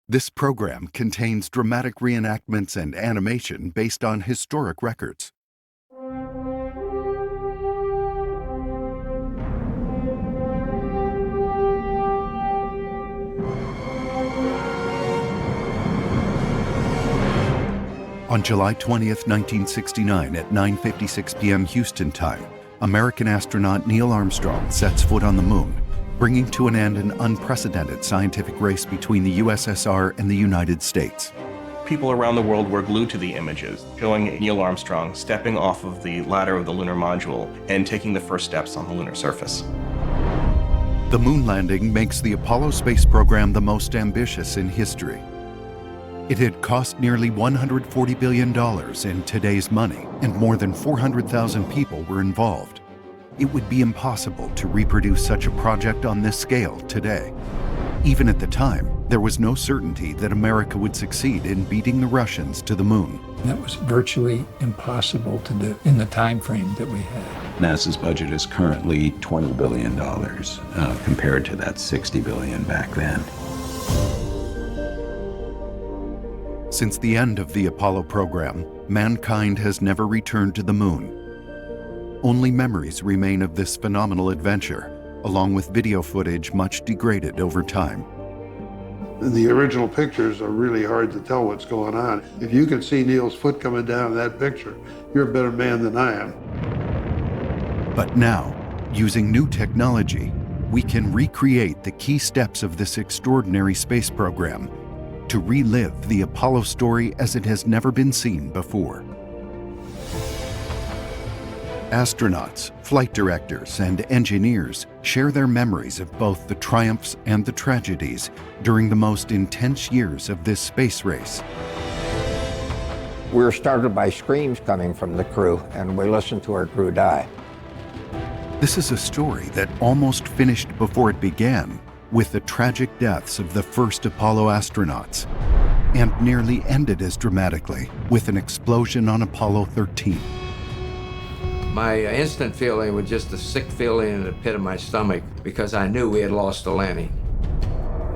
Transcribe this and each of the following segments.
This program contains dramatic reenactments and animation based on historic records. On July 20th, 1969 at 9:56 p.m. Houston time, American astronaut Neil Armstrong sets foot on the moon, bringing to an end an unprecedented scientific race between the USSR and the United States. People around the world were glued to the images, showing Neil Armstrong stepping off of the ladder of the lunar module and taking the first steps on the lunar surface. The moon landing makes the Apollo space program the most ambitious in history. It had cost nearly $140 billion in today's money, and more than 400,000 people were involved. It would be impossible to reproduce such a project on this scale today. Even at the time, there was no certainty that America would succeed in beating the Russians to the moon. That was virtually impossible to do in the time frame that we had. NASA's budget is currently $20 billion compared to that $60 billion back then. Since the end of the Apollo program, mankind has never returned to the moon. Only memories remain of this phenomenal adventure, along with video footage much degraded over time. The original pictures are really hard to tell what's going on. If you can see Neil's foot coming down in that picture, you're a better man than I am. But now, using new technology, we can recreate the key steps of this extraordinary space program to relive the Apollo story as it has never been seen before. Astronauts, flight directors, and engineers share their memories of both the triumphs and the tragedies during the most intense years of this space race. We were startled by screams coming from the crew, and we listened to our crew die. This is a story that almost finished before it began, with the tragic deaths of the first Apollo astronauts, and nearly ended as dramatically with an explosion on Apollo 13. My instant feeling was just a sick feeling in the pit of my stomach because I knew we had lost the landing.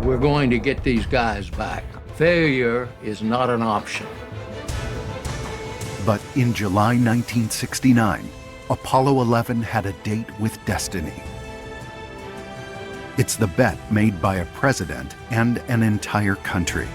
We're going to get these guys back. Failure is not an option. But in July 1969, Apollo 11 had a date with destiny. It's the bet made by a president and an entire country.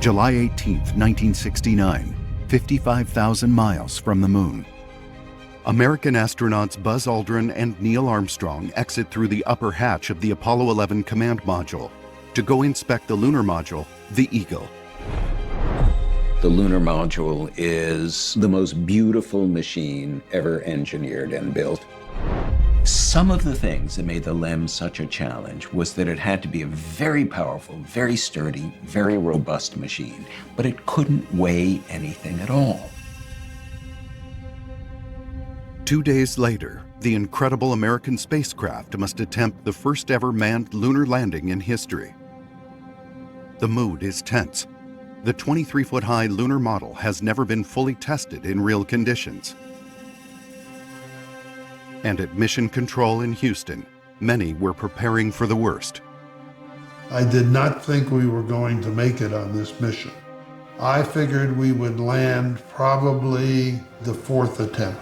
July 18, 1969, 55,000 miles from the moon. American astronauts Buzz Aldrin and Neil Armstrong exit through the upper hatch of the Apollo 11 command module to go inspect the lunar module, the Eagle. The lunar module is the most beautiful machine ever engineered and built. Some of the things that made the LEM such a challenge was that it had to be a very powerful, very sturdy, very robust machine, but it couldn't weigh anything at all. 2 days later, the incredible American spacecraft must attempt the first ever manned lunar landing in history. The mood is tense. The 23-foot-high lunar model has never been fully tested in real conditions. And at Mission Control in Houston, many were preparing for the worst. I did not think we were going to make it on this mission. I figured we would land probably the fourth attempt.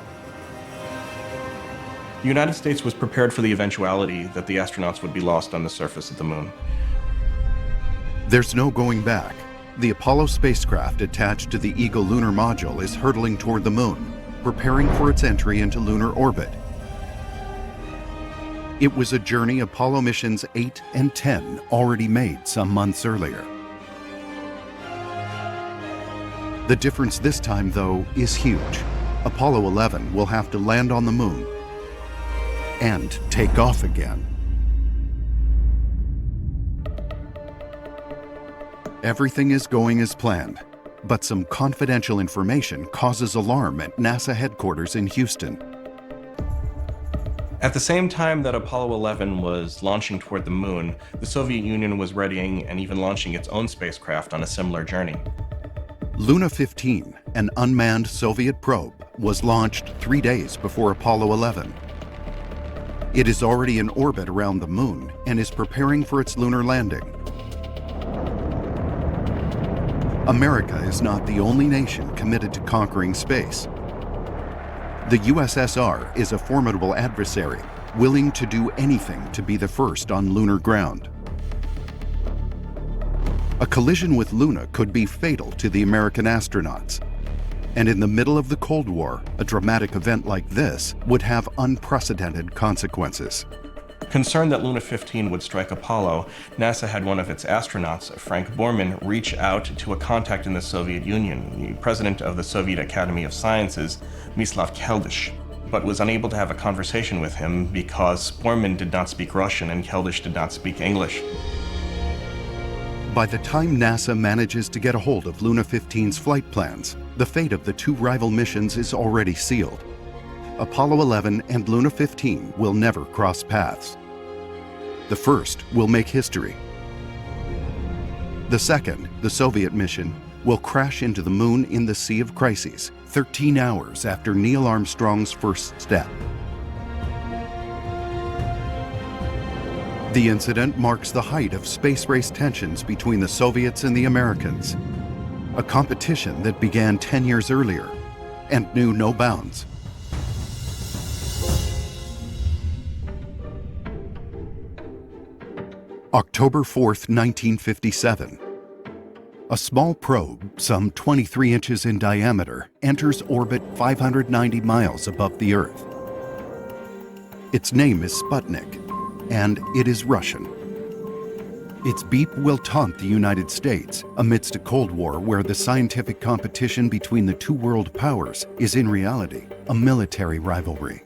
The United States was prepared for the eventuality that the astronauts would be lost on the surface of the moon. There's no going back. The Apollo spacecraft attached to the Eagle lunar module is hurtling toward the moon, preparing for its entry into lunar orbit. It was a journey Apollo missions 8 and 10 already made some months earlier. The difference this time, though, is huge. Apollo 11 will have to land on the moon and take off again. Everything is going as planned. but some confidential information causes alarm at NASA headquarters in Houston. At the same time that Apollo 11 was launching toward the moon, the Soviet Union was readying and even launching its own spacecraft on a similar journey. Luna 15, an unmanned Soviet probe, was launched 3 days before Apollo 11. It is already in orbit around the moon and is preparing for its lunar landing. America is not the only nation committed to conquering space. The USSR is a formidable adversary, willing to do anything to be the first on lunar ground. A collision with Luna could be fatal to the American astronauts. And in the middle of the Cold War, a dramatic event like this would have unprecedented consequences. Concerned that Luna 15 would strike Apollo, NASA had one of its astronauts, Frank Borman, reach out to a contact in the Soviet Union, the president of the Soviet Academy of Sciences, Mislav Keldysh, but was unable to have a conversation with him because Borman did not speak Russian and Keldysh did not speak English. By the time NASA manages to get a hold of Luna 15's flight plans, the fate of the two rival missions is already sealed. Apollo 11 and Luna 15 will never cross paths. The first will make history. The second, the Soviet mission, will crash into the moon in the Sea of Crises, 13 hours after Neil Armstrong's first step. The incident marks the height of space race tensions between the Soviets and the Americans, a competition that began 10 years earlier and knew no bounds. October 4th, 1957. A small probe, some 23 inches in diameter, enters orbit 590 miles above the Earth. Its name is Sputnik, and it is Russian. Its beep will taunt the United States amidst a Cold War where the scientific competition between the two world powers is in reality a military rivalry.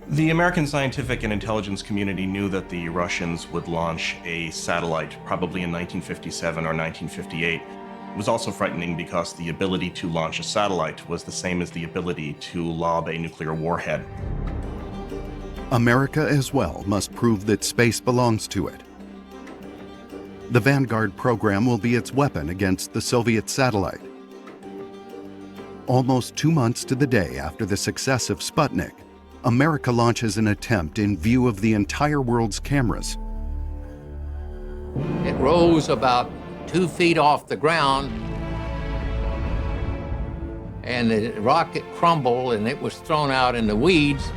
The American scientific and intelligence community knew that the Russians would launch a satellite probably in 1957 or 1958. It was also frightening because the ability to launch a satellite was the same as the ability to lob a nuclear warhead. America as well must prove that space belongs to it. The Vanguard program will be its weapon against the Soviet satellite. Almost 2 months to the day after the success of Sputnik, America launches an attempt in view of the entire world's cameras. It rose about 2 feet off the ground, and the rocket crumbled and it was thrown out in the weeds.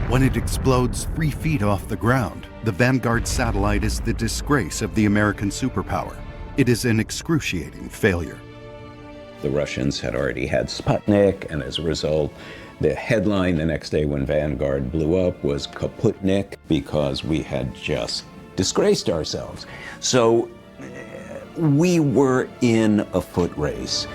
When it explodes 3 feet off the ground, the Vanguard satellite is the disgrace of the American superpower. It is an excruciating failure. The Russians had already had Sputnik, and as a result, the headline the next day when Vanguard blew up was Kaputnik, because we had just disgraced ourselves. So we were in a foot race.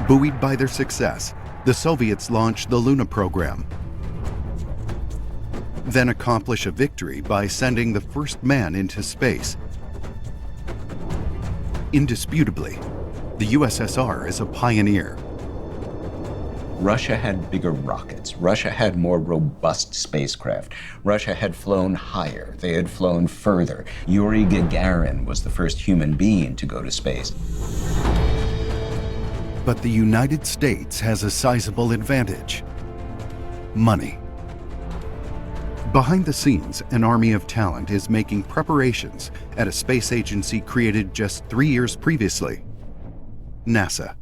Buoyed by their success, the Soviets launched the Luna program, then accomplish a victory by sending the first man into space. Indisputably, the USSR is a pioneer. Russia had bigger rockets. Russia had more robust spacecraft. Russia had flown higher. They had flown further. Yuri Gagarin was the first human being to go to space. But the United States has a sizable advantage: money. Behind the scenes, an army of talent is making preparations at a space agency created just 3 years previously: NASA,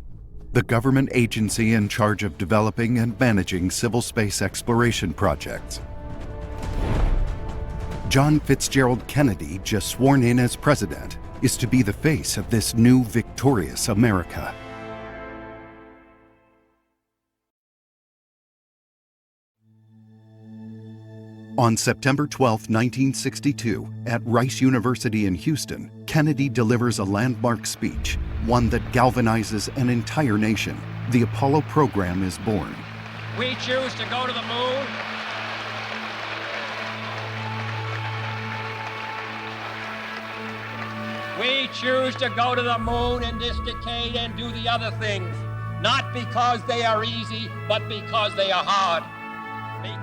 the government agency in charge of developing and managing civil space exploration projects. John Fitzgerald Kennedy, just sworn in as president, is to be the face of this new victorious America. On September 12, 1962, at Rice University in Houston, Kennedy delivers a landmark speech, one that galvanizes an entire nation. The Apollo program is born. We choose to go to the moon. We choose to go to the moon in this decade and do the other things, not because they are easy, but because they are hard.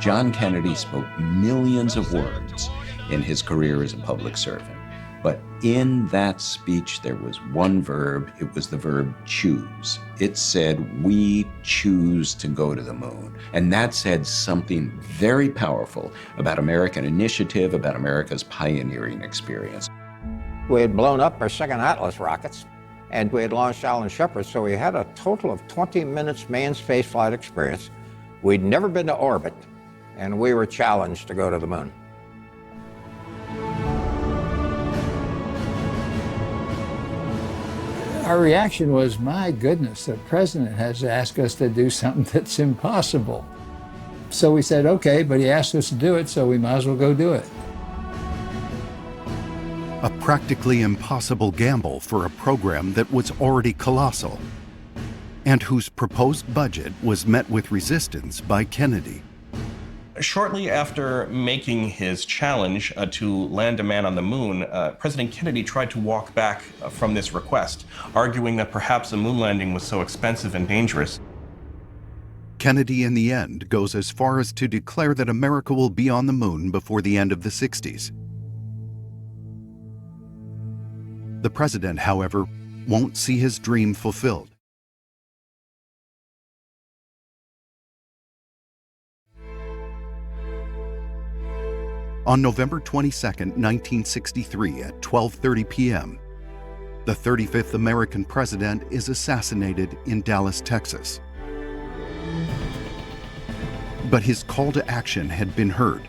John Kennedy spoke millions of words in his career as a public servant. But in that speech, there was one verb. It was the verb choose. It said, we choose to go to the moon. And that said something very powerful about American initiative, about America's pioneering experience. We had blown up our second Atlas rockets, and we had launched Alan Shepard, so we had a total of 20 minutes manned spaceflight experience. We'd never been to orbit, and we were challenged to go to the moon. Our reaction was, my goodness, the president has asked us to do something that's impossible. So we said, okay, but he asked us to do it, so we might as well go do it. A practically impossible gamble for a program that was already colossal, and whose proposed budget was met with resistance by Kennedy. Shortly after making his challenge to land a man on the moon, President Kennedy tried to walk back from this request, arguing that perhaps a moon landing was so expensive and dangerous. Kennedy, in the end, goes as far as to declare that America will be on the moon before the end of the 60s. The president, however, won't see his dream fulfilled. On November 22, 1963, at 12:30 p.m., the 35th American president is assassinated in Dallas, Texas. But his call to action had been heard,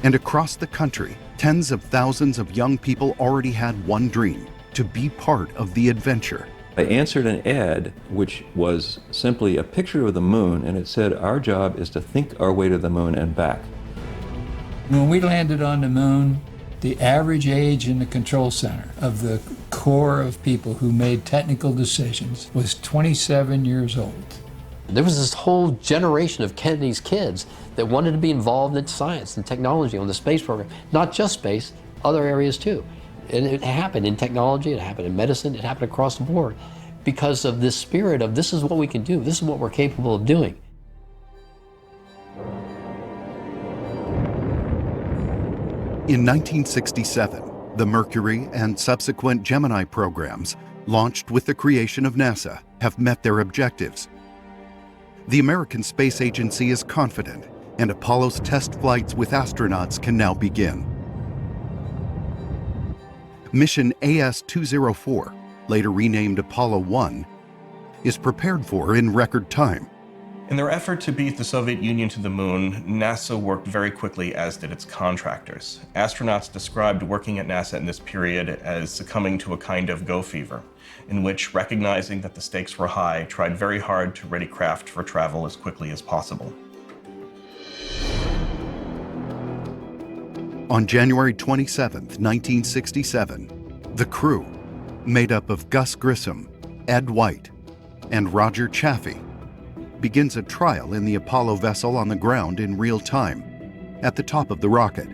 and across the country, tens of thousands of young people already had one dream: to be part of the adventure. I answered an ad which was simply a picture of the moon, and it said, our job is to think our way to the moon and back. When we landed on the moon, the average age in the control center of the core of people who made technical decisions was 27 years old. There was this whole generation of Kennedy's kids that wanted to be involved in science and technology on the space program, not just space, other areas too. And it happened in technology, it happened in medicine, it happened across the board because of this spirit of this is what we can do, this is what we're capable of doing. In 1967, the Mercury and subsequent Gemini programs, launched with the creation of NASA, have met their objectives. The American Space Agency is confident, and Apollo's test flights with astronauts can now begin. Mission AS-204, later renamed Apollo 1, is prepared for in record time. In their effort to beat the Soviet Union to the moon, NASA worked very quickly, as did its contractors. Astronauts described working at NASA in this period as succumbing to a kind of go fever, in which, recognizing that the stakes were high, tried very hard to ready craft for travel as quickly as possible. On January 27, 1967, the crew, made up of Gus Grissom, Ed White, and Roger Chaffee, begins a trial in the Apollo vessel on the ground in real time, at the top of the rocket.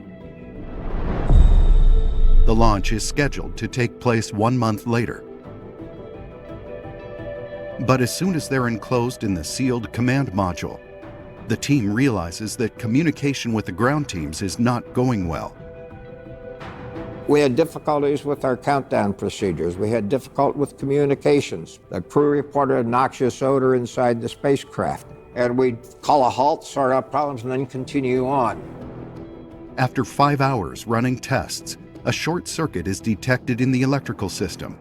The launch is scheduled to take place 1 month later. But as soon as they're enclosed in the sealed command module, the team realizes that communication with the ground teams is not going well. We had difficulties with our countdown procedures. We had difficulty with communications. The crew reported a noxious odor inside the spacecraft, and we'd call a halt, sort out problems, and then continue on. After 5 hours running tests, a short circuit is detected in the electrical system.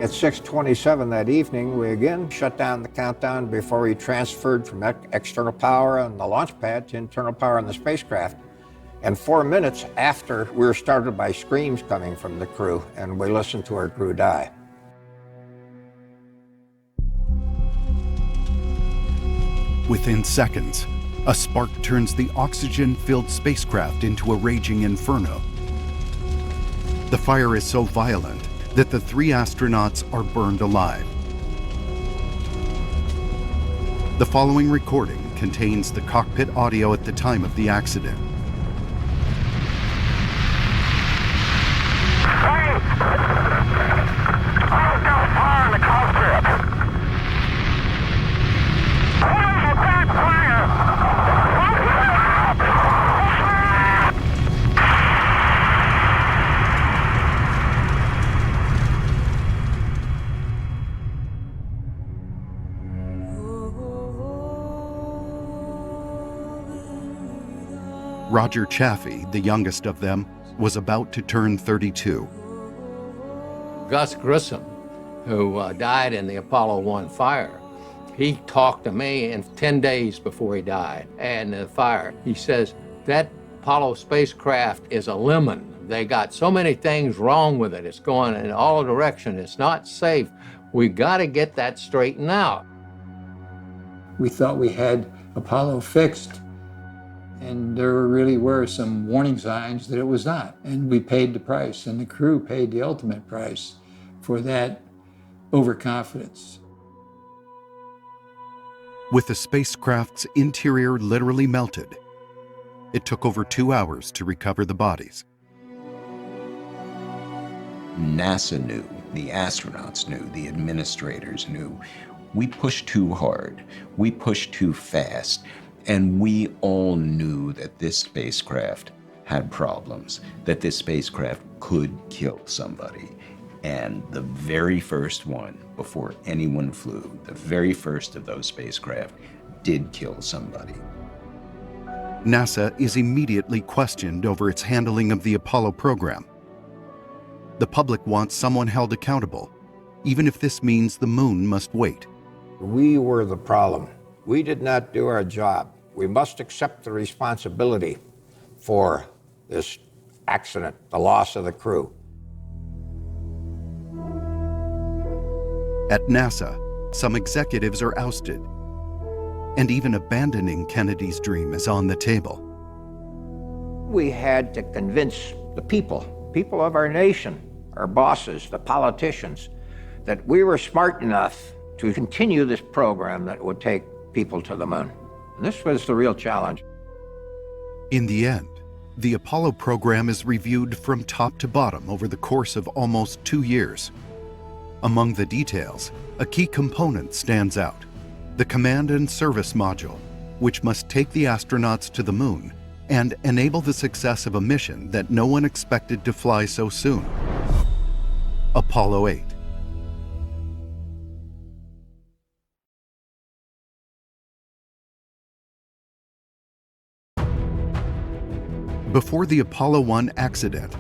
At 6:27 that evening, we again shut down the countdown before we transferred from external power on the launch pad to internal power on the spacecraft. And 4 minutes after, we were startled by screams coming from the crew, and we listened to our crew die. Within seconds, a spark turns the oxygen-filled spacecraft into a raging inferno. The fire is so violent that the 3 astronauts are burned alive. The following recording contains the cockpit audio at the time of the accident. Roger Chaffee, the youngest of them, was about to turn 32. Gus Grissom, who died in the Apollo 1 fire, he talked to me in 10 days before he died, and the fire. He says, that Apollo spacecraft is a lemon. They got so many things wrong with it. It's going in all directions. It's not safe. We got to get that straightened out. We thought we had Apollo fixed, and there really were some warning signs that it was not. And we paid the price, and the crew paid the ultimate price for that overconfidence. With the spacecraft's interior literally melted, it took over 2 hours to recover the bodies. NASA knew, the astronauts knew, the administrators knew. We pushed too hard, we pushed too fast, and we all knew that this spacecraft had problems, that this spacecraft could kill somebody. And the very first one, before anyone flew, the very first of those spacecraft did kill somebody. NASA is immediately questioned over its handling of the Apollo program. The public wants someone held accountable, even if this means the moon must wait. We were the problem. We did not do our job. We must accept the responsibility for this accident, the loss of the crew. At NASA, some executives are ousted, and even abandoning Kennedy's dream is on the table. We had to convince the people of our nation, our bosses, the politicians, that we were smart enough to continue this program that would take people to the moon. And this was the real challenge. In the end, the Apollo program is reviewed from top to bottom over the course of almost 2 years. Among the details, a key component stands out: the Command and Service Module, which must take the astronauts to the moon and enable the success of a mission that no one expected to fly so soon. Apollo 8. Before the Apollo 1 accident,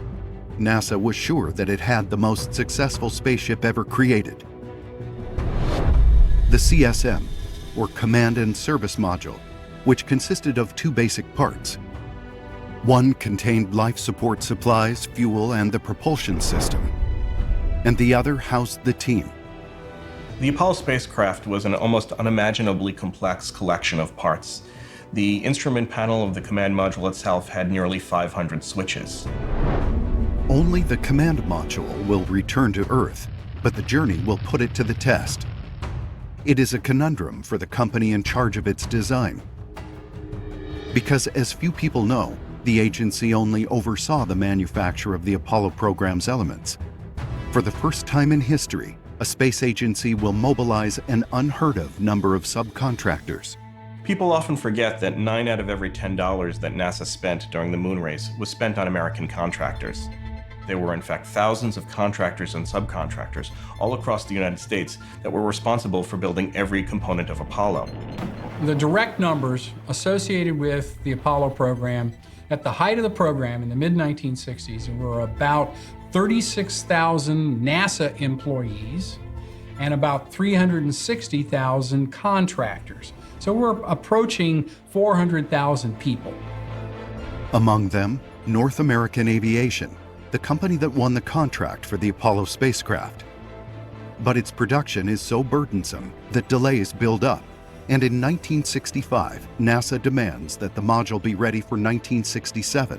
NASA was sure that it had the most successful spaceship ever created. The CSM, or Command and Service Module, which consisted of 2 basic parts. One contained life support supplies, fuel, and the propulsion system, and the other housed the team. The Apollo spacecraft was an almost unimaginably complex collection of parts. The instrument panel of the command module itself had nearly 500 switches. Only the command module will return to Earth, but the journey will put it to the test. It is a conundrum for the company in charge of its design. Because as few people know, the agency only oversaw the manufacture of the Apollo program's elements. For the first time in history, a space agency will mobilize an unheard of number of subcontractors. People often forget that 9 out of every $10 that NASA spent during the moon race was spent on American contractors. There were in fact thousands of contractors and subcontractors all across the United States that were responsible for building every component of Apollo. The direct numbers associated with the Apollo program at the height of the program in the mid-1960s were about 36,000 NASA employees and about 360,000 contractors. So we're approaching 400,000 people. Among them, North American Aviation, the company that won the contract for the Apollo spacecraft. But its production is so burdensome that delays build up, and in 1965, NASA demands that the module be ready for 1967.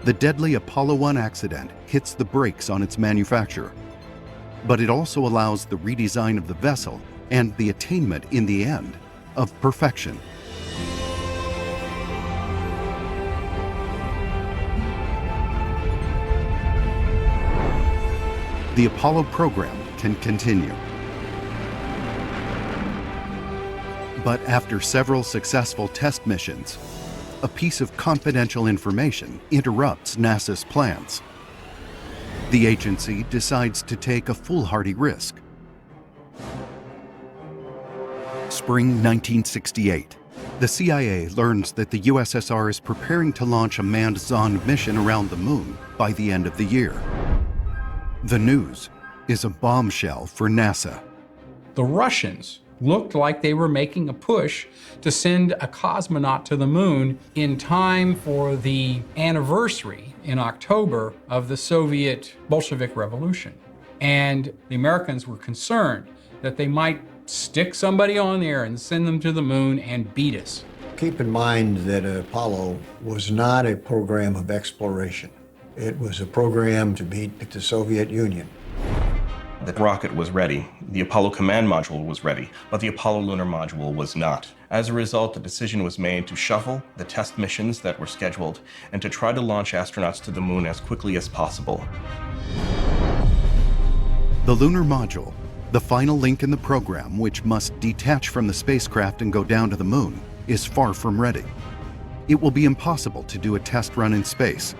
The deadly Apollo 1 accident hits the brakes on its manufacture, but it also allows the redesign of the vessel and the attainment, in the end, of perfection. The Apollo program can continue. But after several successful test missions, a piece of confidential information interrupts NASA's plans. The agency decides to take a foolhardy risk. Spring 1968. The CIA learns that the USSR is preparing to launch a manned Zond mission around the moon by the end of the year. The news is a bombshell for NASA. The Russians looked like they were making a push to send a cosmonaut to the moon in time for the anniversary in October of the Soviet Bolshevik Revolution. And the Americans were concerned that they might stick somebody on there and send them to the moon and beat us. Keep in mind that Apollo was not a program of exploration. It was a program to beat the Soviet Union. The rocket was ready, the Apollo command module was ready, but the Apollo lunar module was not. As a result, the decision was made to shuffle the test missions that were scheduled and to try to launch astronauts to the moon as quickly as possible. The lunar module, the final link in the program which must detach from the spacecraft and go down to the moon, is far from ready. It will be impossible to do a test run in space.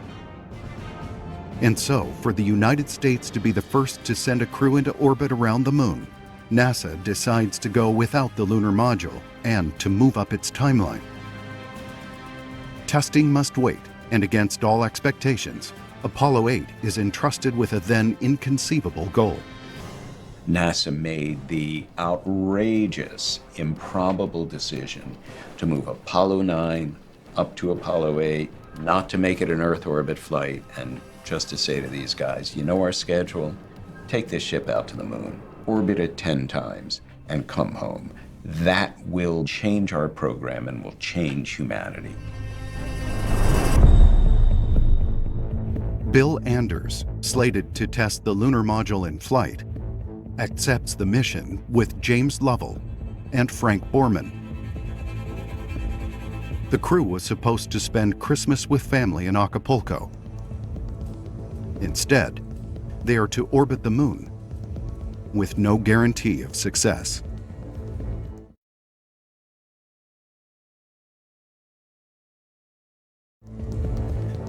And so, for the United States to be the first to send a crew into orbit around the moon, NASA decides to go without the lunar module and to move up its timeline. Testing must wait, and against all expectations, Apollo 8 is entrusted with a then inconceivable goal. NASA made the outrageous, improbable decision to move Apollo 9 up to Apollo 8, not to make it an Earth orbit flight, and just to say to these guys, you know our schedule? Take this ship out to the moon, orbit it 10 times, and come home. That will change our program and will change humanity. Bill Anders, slated to test the lunar module in flight, accepts the mission with James Lovell and Frank Borman. The crew was supposed to spend Christmas with family in Acapulco. Instead, they are to orbit the moon with no guarantee of success.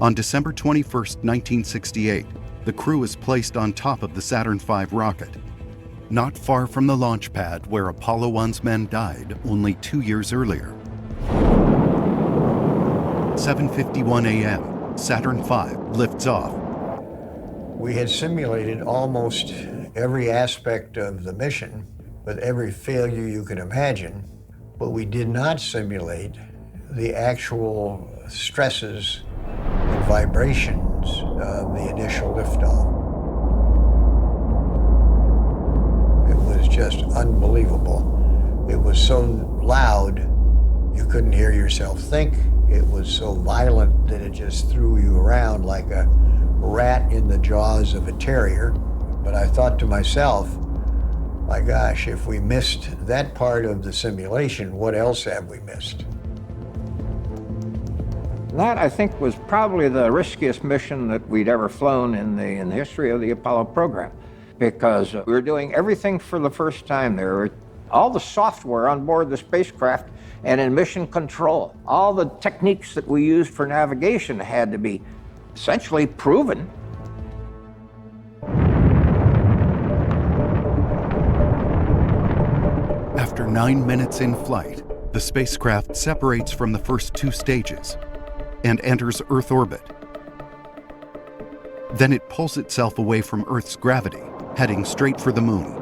On December 21, 1968, the crew is placed on top of the Saturn V rocket, not far from the launch pad where Apollo 1's men died only 2 years earlier. 7:51 a.m., Saturn V lifts off. We had simulated almost every aspect of the mission with every failure you can imagine, but we did not simulate the actual stresses and vibrations of the initial liftoff. It was just unbelievable. It was so loud, you couldn't hear yourself think. It was so violent that it just threw you around like a rat in the jaws of a terrier. But I thought to myself, my gosh, if we missed that part of the simulation, what else have we missed? That, I think, was probably the riskiest mission that we'd ever flown in the history of the Apollo program, because we were doing everything for the first time. There were all the software on board the spacecraft and in mission control. All the techniques that we used for navigation had to be essentially proven. After 9 minutes in flight, the spacecraft separates from the first 2 stages and enters Earth orbit. Then it pulls itself away from Earth's gravity, heading straight for the moon.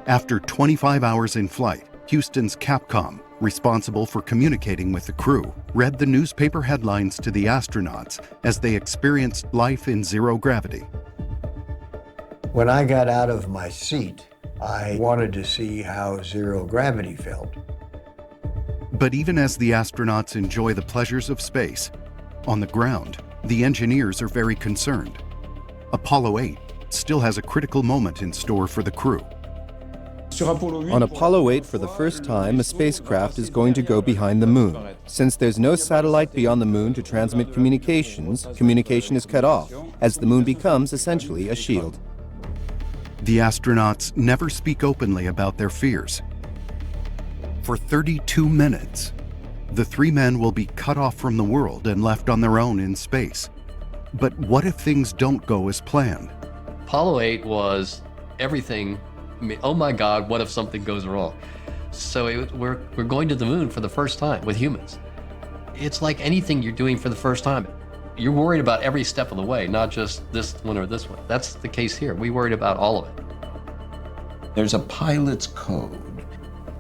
After 25 hours in flight, Houston's Capcom, responsible for communicating with the crew, read the newspaper headlines to the astronauts as they experienced life in zero gravity. When I got out of my seat, I wanted to see how zero gravity felt. But even as the astronauts enjoy the pleasures of space, on the ground, the engineers are very concerned. Apollo 8 still has a critical moment in store for the crew. On Apollo 8, for the first time, a spacecraft is going to go behind the moon. Since there's no satellite beyond the moon to transmit communications, communication is cut off, as the moon becomes essentially a shield. The astronauts never speak openly about their fears. For 32 minutes, the 3 men will be cut off from the world and left on their own in space. But what if things don't go as planned? Apollo 8 was everything. I mean, oh my God, what if something goes wrong? So we're going to the moon for the first time with humans. It's like anything you're doing for the first time. You're worried about every step of the way, not just this one or this one. That's the case here. We worried about all of it. There's a pilot's code.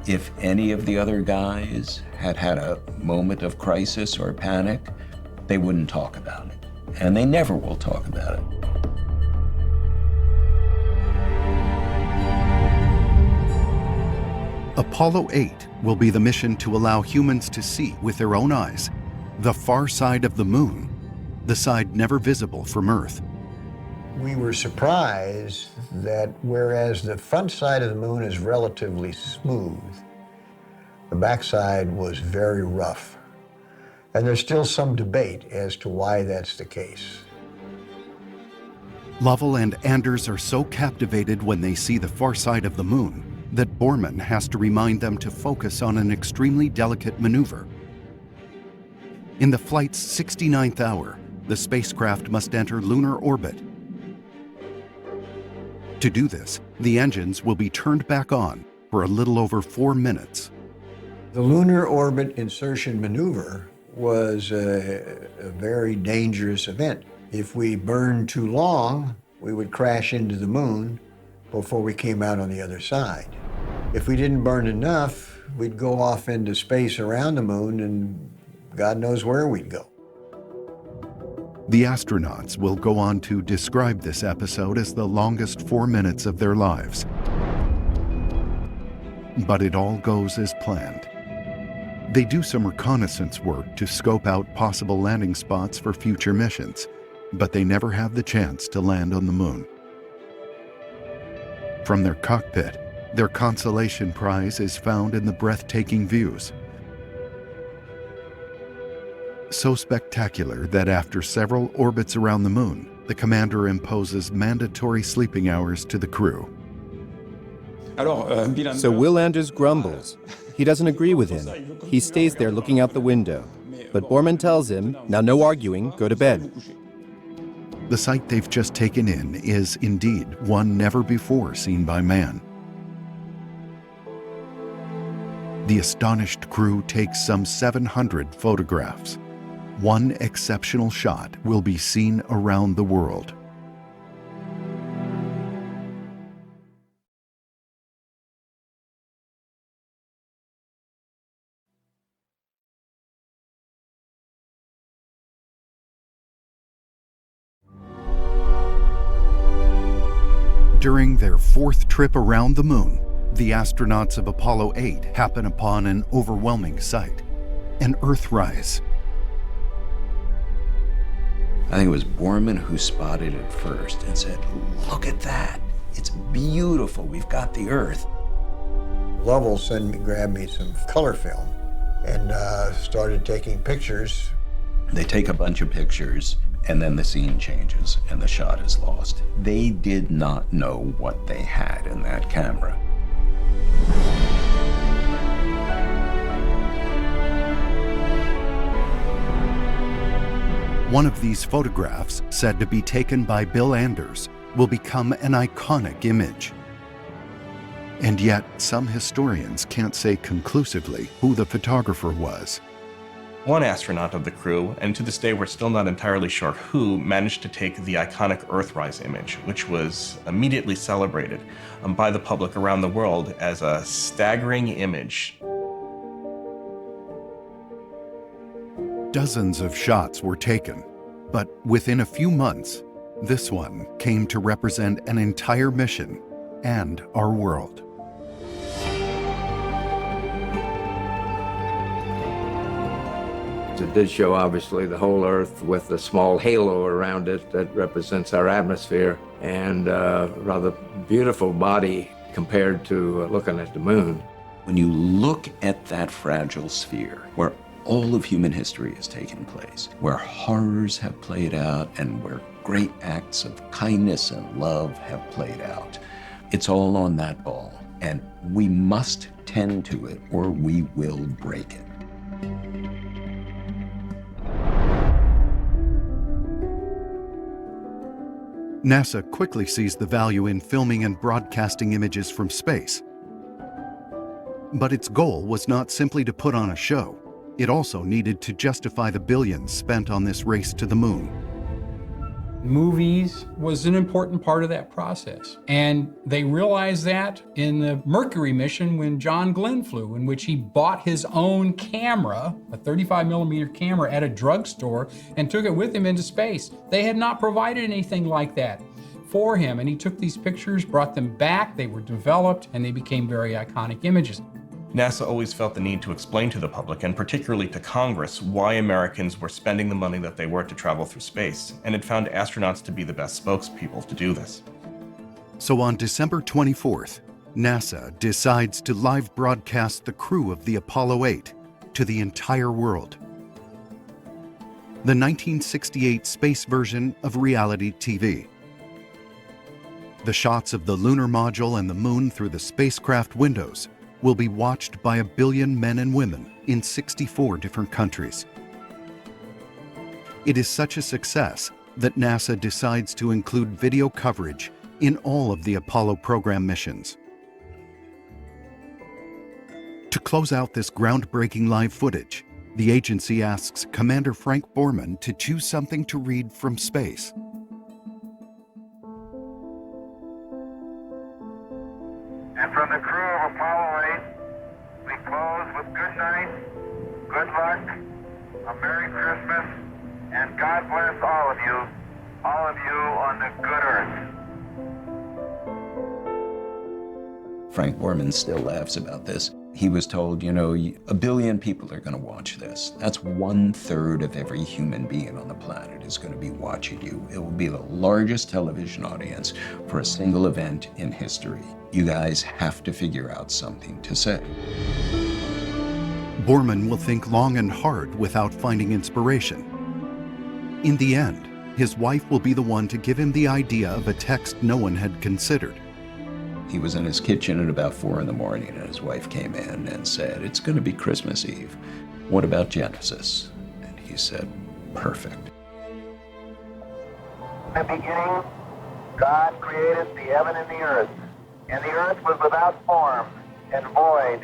If any of the other guys had had a moment of crisis or panic, they wouldn't talk about it. And they never will talk about it. Apollo 8 will be the mission to allow humans to see with their own eyes the far side of the moon, the side never visible from Earth. We were surprised that whereas the front side of the moon is relatively smooth, the backside was very rough. And there's still some debate as to why that's the case. Lovell and Anders are so captivated when they see the far side of the moon that Borman has to remind them to focus on an extremely delicate maneuver. In the flight's 69th hour, the spacecraft must enter lunar orbit. To do this, the engines will be turned back on for a little over 4 minutes. The lunar orbit insertion maneuver was a very dangerous event. If we burned too long, we would crash into the moon before we came out on the other side. If we didn't burn enough, we'd go off into space around the moon and God knows where we'd go. The astronauts will go on to describe this episode as the longest 4 minutes of their lives. But it all goes as planned. They do some reconnaissance work to scope out possible landing spots for future missions, but they never have the chance to land on the moon. From their cockpit, their consolation prize is found in the breathtaking views. So spectacular that after several orbits around the moon, the commander imposes mandatory sleeping hours to the crew. So Will Anders grumbles. He doesn't agree with him. He stays there looking out the window. But Borman tells him, now no arguing, go to bed. The sight they've just taken in is indeed one never before seen by man. The astonished crew takes some 700 photographs. One exceptional shot will be seen around the world. During their fourth trip around the moon, the astronauts of Apollo 8 happen upon an overwhelming sight, an Earthrise. I think it was Borman who spotted it first and said, look at that. It's beautiful. We've got the Earth. Lovell grabbed me some color film and started taking pictures. They take a bunch of pictures, and then the scene changes and the shot is lost. They did not know what they had in that camera. One of these photographs, said to be taken by Bill Anders, will become an iconic image. And yet, some historians can't say conclusively who the photographer was. One astronaut of the crew, and to this day we're still not entirely sure who, managed to take the iconic Earthrise image, which was immediately celebrated by the public around the world as a staggering image. Dozens of shots were taken, but within a few months, this one came to represent an entire mission and our world. It did show, obviously, the whole Earth with a small halo around it that represents our atmosphere, and a rather beautiful body compared to looking at the moon. When you look at that fragile sphere, where all of human history has taken place, where horrors have played out and where great acts of kindness and love have played out, it's all on that ball, and we must tend to it or we will break it. NASA quickly sees the value in filming and broadcasting images from space. But its goal was not simply to put on a show. It also needed to justify the billions spent on this race to the moon. Movies was an important part of that process. And they realized that in the Mercury mission when John Glenn flew, in which he bought his own camera, a 35mm camera, at a drugstore and took it with him into space. They had not provided anything like that for him. And he took these pictures, brought them back, they were developed, and they became very iconic images. NASA always felt the need to explain to the public, and particularly to Congress, why Americans were spending the money that they were to travel through space, and it found astronauts to be the best spokespeople to do this. So on December 24th, NASA decides to live broadcast the crew of the Apollo 8 to the entire world. The 1968 space version of reality TV. The shots of the lunar module and the moon through the spacecraft windows will be watched by 1 billion men and women in 64 different countries. It is such a success that NASA decides to include video coverage in all of the Apollo program missions. To close out this groundbreaking live footage, the agency asks Commander Frank Borman to choose something to read from space. And from the crew of Apollo 8, we close with good night, good luck, a Merry Christmas, and God bless all of you on the good earth. Frank Borman still laughs about this. He was told, 1 billion people are going to watch this. That's 1/3 of every human being on the planet is going to be watching you. It will be the largest television audience for a single event in history. You guys have to figure out something to say. Borman will think long and hard without finding inspiration. In the end, his wife will be the one to give him the idea of a text no one had considered. He was in his kitchen at about 4 in the morning, and his wife came in and said, "It's going to be Christmas Eve. What about Genesis?" And he said, "Perfect." In the beginning, God created the heaven and the earth, and the earth was without form and void,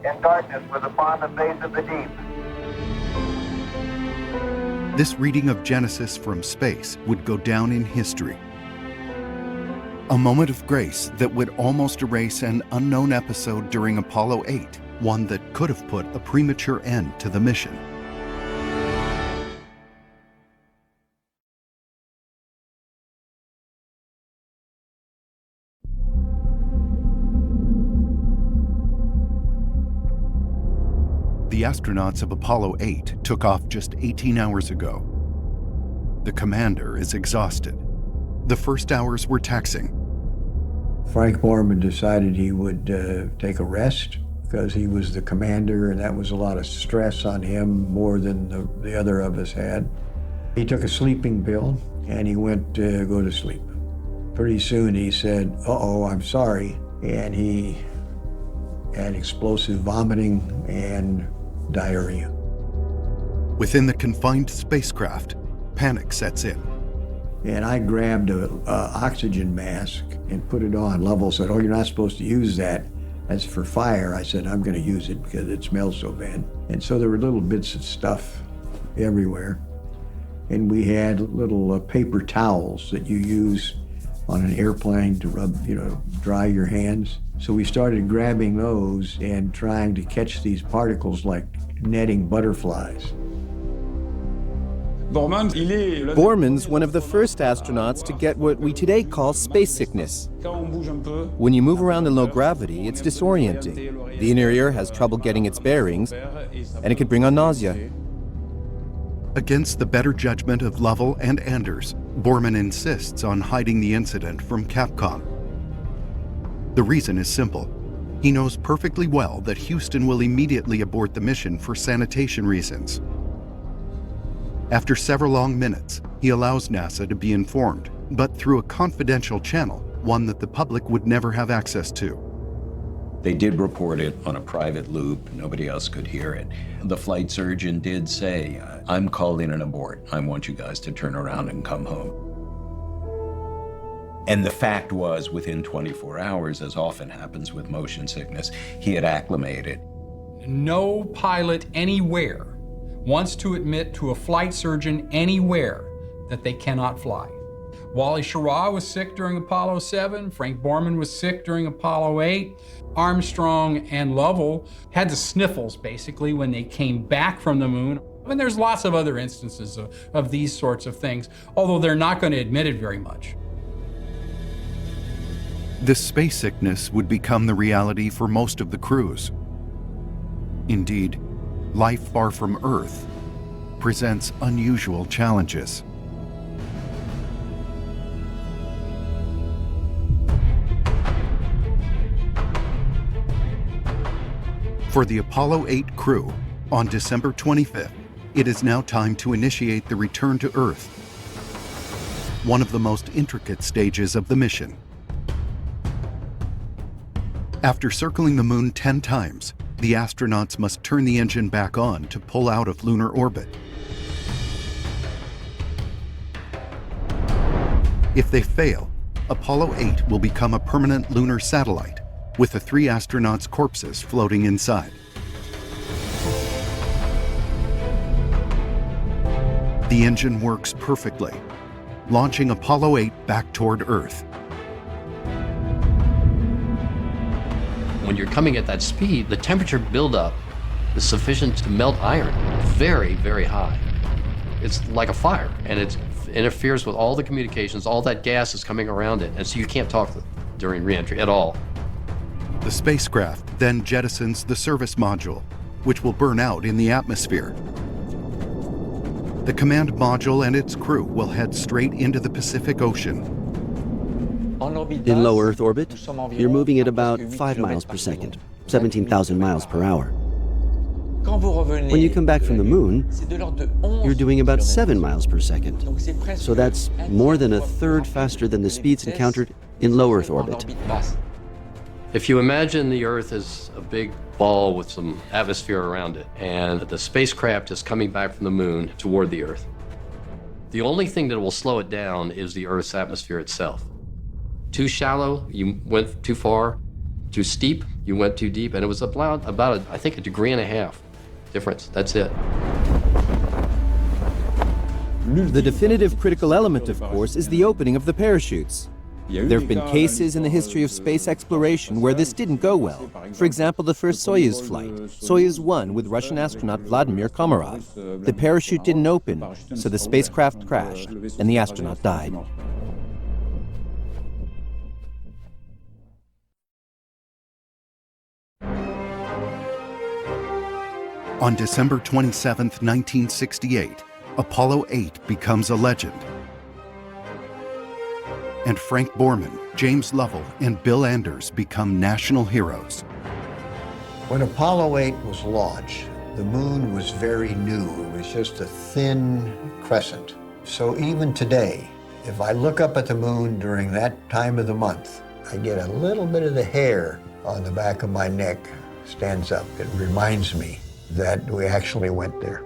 and darkness was upon the face of the deep. This reading of Genesis from space would go down in history. A moment of grace that would almost erase an unknown episode during Apollo 8, one that could have put a premature end to the mission. The astronauts of Apollo 8 took off just 18 hours ago. The commander is exhausted. The first hours were taxing. Frank Borman decided he would take a rest because he was the commander, and that was a lot of stress on him, more than the other of us had. He took a sleeping pill, and he went to go to sleep. Pretty soon he said, "Uh-oh, I'm sorry," and he had explosive vomiting and diarrhea. Within the confined spacecraft, panic sets in. And I grabbed an oxygen mask and put it on. Lovell said, "Oh, you're not supposed to use that. That's for fire." I said, "I'm going to use it because it smells so bad." And so there were little bits of stuff everywhere. And we had little paper towels that you use on an airplane to rub, dry your hands. So we started grabbing those and trying to catch these particles like netting butterflies. Borman's one of the first astronauts to get what we today call space sickness. When you move around in low gravity, it's disorienting. The inner ear has trouble getting its bearings, and it can bring on nausea. Against the better judgment of Lovell and Anders, Borman insists on hiding the incident from Capcom. The reason is simple. He knows perfectly well that Houston will immediately abort the mission for sanitation reasons. After several long minutes, he allows NASA to be informed, but through a confidential channel, one that the public would never have access to. They did report it on a private loop. Nobody else could hear it. The flight surgeon did say, "I'm calling an abort. I want you guys to turn around and come home." And the fact was, within 24 hours, as often happens with motion sickness, he had acclimated. No pilot anywhere wants to admit to a flight surgeon anywhere that they cannot fly. Wally Schirra was sick during Apollo 7. Frank Borman was sick during Apollo 8. Armstrong and Lovell had the sniffles, basically, when they came back from the moon. And there's lots of other instances of these sorts of things, although they're not going to admit it very much. This space sickness would become the reality for most of the crews. Indeed, life far from Earth presents unusual challenges. For the Apollo 8 crew, on December 25th, it is now time to initiate the return to Earth, one of the most intricate stages of the mission. After circling the moon 10 times, the astronauts must turn the engine back on to pull out of lunar orbit. If they fail, Apollo 8 will become a permanent lunar satellite, with the 3 astronauts' corpses floating inside. The engine works perfectly, launching Apollo 8 back toward Earth. When you're coming at that speed, the temperature buildup is sufficient to melt iron very, very high. It's like a fire, and it interferes with all the communications. All that gas is coming around it, and so you can't talk during re-entry at all. The spacecraft then jettisons the service module, which will burn out in the atmosphere. The command module and its crew will head straight into the Pacific Ocean. In low Earth orbit, you're moving at about 5 miles per second, 17,000 miles per hour. When you come back from the moon, you're doing about 7 miles per second. So that's more than a third faster than the speeds encountered in low Earth orbit. If you imagine the Earth as a big ball with some atmosphere around it, and the spacecraft is coming back from the moon toward the Earth, the only thing that will slow it down is the Earth's atmosphere itself. Too shallow, you went too far. Too steep, you went too deep. And it was about I think, 1.5 degrees difference. That's it. The definitive critical element, of course, is the opening of the parachutes. There have been cases in the history of space exploration where this didn't go well. For example, the first Soyuz flight, Soyuz 1 with Russian astronaut Vladimir Komarov. The parachute didn't open, so the spacecraft crashed, and the astronaut died. On December 27, 1968, Apollo 8 becomes a legend. And Frank Borman, James Lovell, and Bill Anders become national heroes. When Apollo 8 was launched, the moon was very new. It was just a thin crescent. So even today, if I look up at the moon during that time of the month, I get a little bit of the hair on the back of my neck stands up. It reminds me that we actually went there.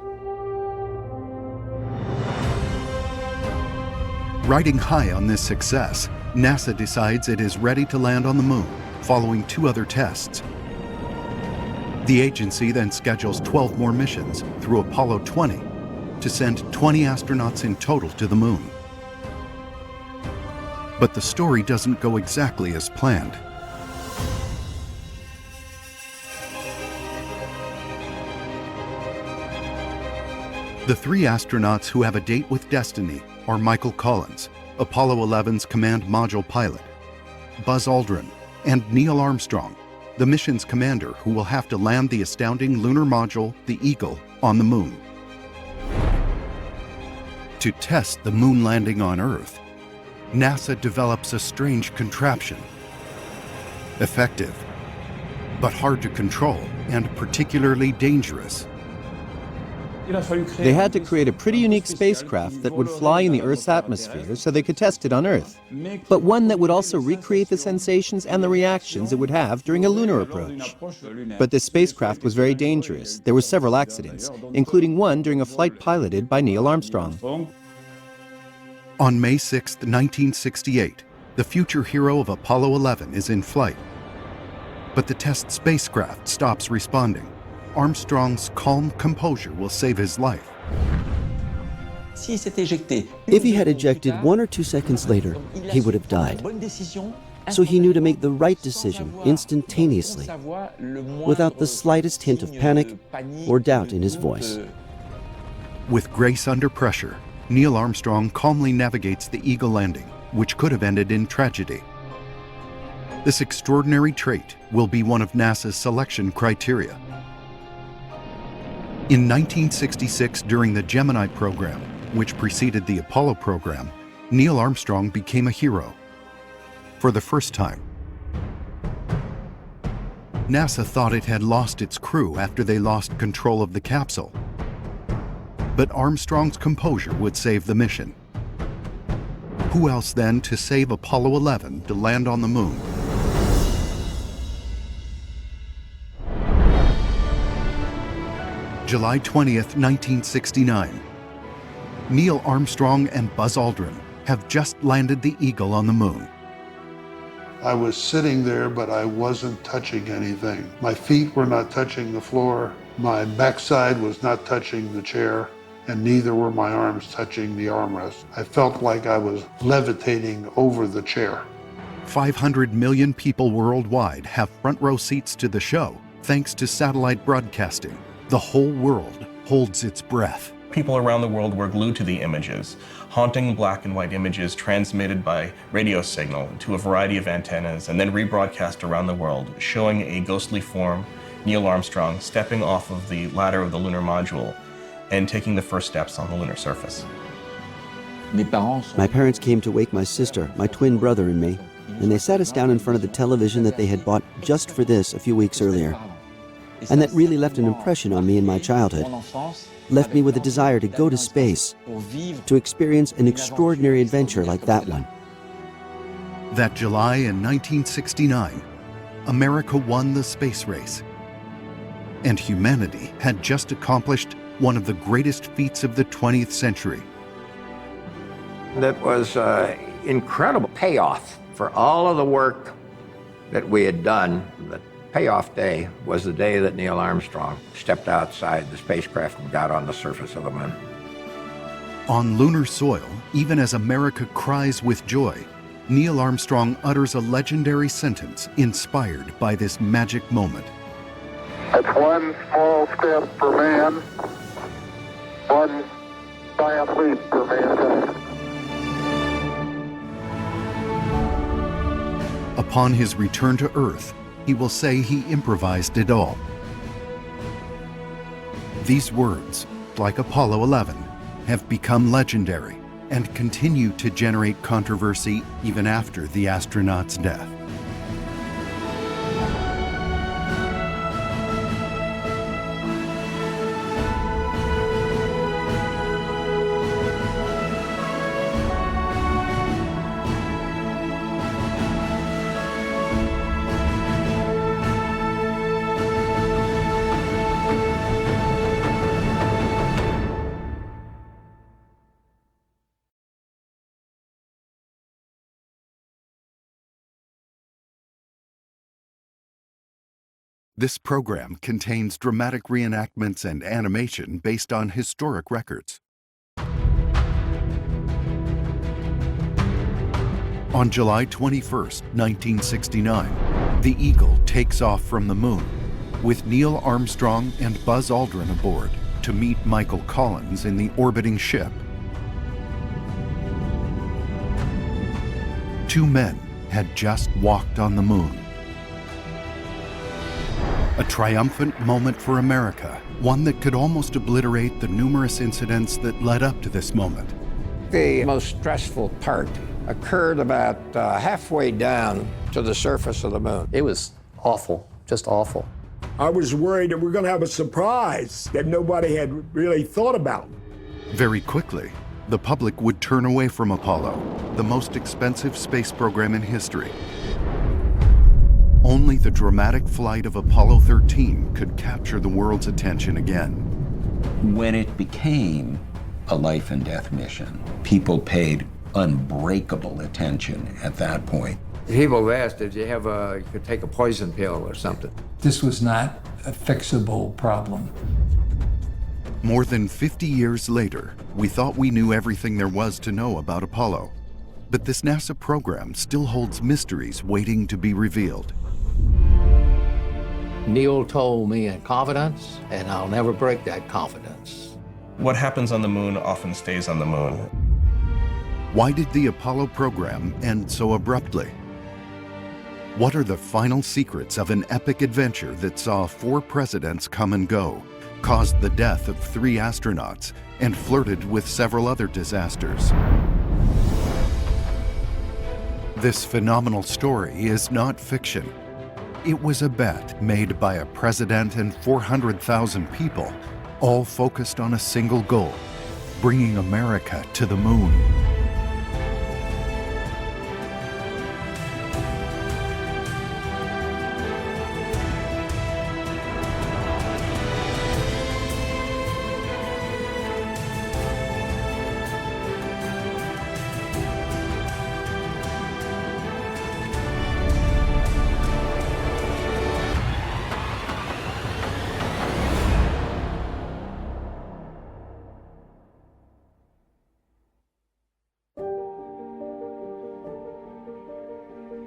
Riding high on this success, NASA decides it is ready to land on the moon, following 2 other tests. The agency then schedules 12 more missions through Apollo 20 to send 20 astronauts in total to the moon. But the story doesn't go exactly as planned. The 3 astronauts who have a date with destiny are Michael Collins, Apollo 11's command module pilot, Buzz Aldrin, and Neil Armstrong, the mission's commander who will have to land the astounding lunar module, the Eagle, on the moon. To test the moon landing on Earth, NASA develops a strange contraption. Effective, but hard to control and particularly dangerous. They had to create a pretty unique spacecraft that would fly in the Earth's atmosphere so they could test it on Earth, but one that would also recreate the sensations and the reactions it would have during a lunar approach. But this spacecraft was very dangerous. There were several accidents, including one during a flight piloted by Neil Armstrong. On May 6, 1968, The future hero of Apollo 11 is in flight. But the test spacecraft stops responding. Armstrong's calm composure will save his life. If he had ejected 1 or 2 seconds later, he would have died. So he knew to make the right decision instantaneously, without the slightest hint of panic or doubt in his voice. With grace under pressure, Neil Armstrong calmly navigates the Eagle landing, which could have ended in tragedy. This extraordinary trait will be one of NASA's selection criteria. In 1966, during the Gemini program, which preceded the Apollo program, Neil Armstrong became a hero. For the first time. NASA thought it had lost its crew after they lost control of the capsule. But Armstrong's composure would save the mission. Who else then to save Apollo 11 to land on the moon? July 20th, 1969. Neil Armstrong and Buzz Aldrin have just landed the Eagle on the moon. I was sitting there, but I wasn't touching anything. My feet were not touching the floor. My backside was not touching the chair, and neither were my arms touching the armrest. I felt like I was levitating over the chair. 500 million people worldwide have front row seats to the show, thanks to satellite broadcasting. The whole world holds its breath. People around the world were glued to the images, haunting black and white images transmitted by radio signal to a variety of antennas and then rebroadcast around the world, showing a ghostly form, Neil Armstrong, stepping off of the ladder of the lunar module and taking the first steps on the lunar surface. My parents came to wake my sister, my twin brother, and me, and they sat us down in front of the television that they had bought just for this a few weeks earlier. And that really left an impression on me in my childhood. Left me with a desire to go to space, to experience an extraordinary adventure like that one. That July in 1969, America won the space race. And humanity had just accomplished one of the greatest feats of the 20th century. That was incredible payoff for all of the work that we had done. The payoff day was the day that Neil Armstrong stepped outside the spacecraft and got on the surface of the moon. On lunar soil, even as America cries with joy, Neil Armstrong utters a legendary sentence inspired by this magic moment. It's one small step for man, one giant leap for mankind. Upon his return to Earth, he will say he improvised it all. These words, like Apollo 11, have become legendary and continue to generate controversy even after the astronaut's death. This program contains dramatic reenactments and animation based on historic records. On July 21st, 1969, the Eagle takes off from the moon, with Neil Armstrong and Buzz Aldrin aboard to meet Michael Collins in the orbiting ship. Two men had just walked on the moon. A triumphant moment for America, one that could almost obliterate the numerous incidents that led up to this moment. The most stressful part occurred about halfway down to the surface of the moon. It was awful, just awful. I was worried that we're going to have a surprise that nobody had really thought about. Very quickly, the public would turn away from Apollo, the most expensive space program in history. Only the dramatic flight of Apollo 13 could capture the world's attention again. When it became a life and death mission, people paid unbreakable attention at that point. People have asked, you could take a poison pill or something? This was not a fixable problem. More than 50 years later, we thought we knew everything there was to know about Apollo. But this NASA program still holds mysteries waiting to be revealed. Neil told me in confidence, and I'll never break that confidence. What happens on the moon often stays on the moon. Why did the Apollo program end so abruptly? What are the final secrets of an epic adventure that saw 4 presidents come and go, caused the death of 3 astronauts, and flirted with several other disasters? This phenomenal story is not fiction. It was a bet made by a president and 400,000 people, all focused on a single goal: bringing America to the moon.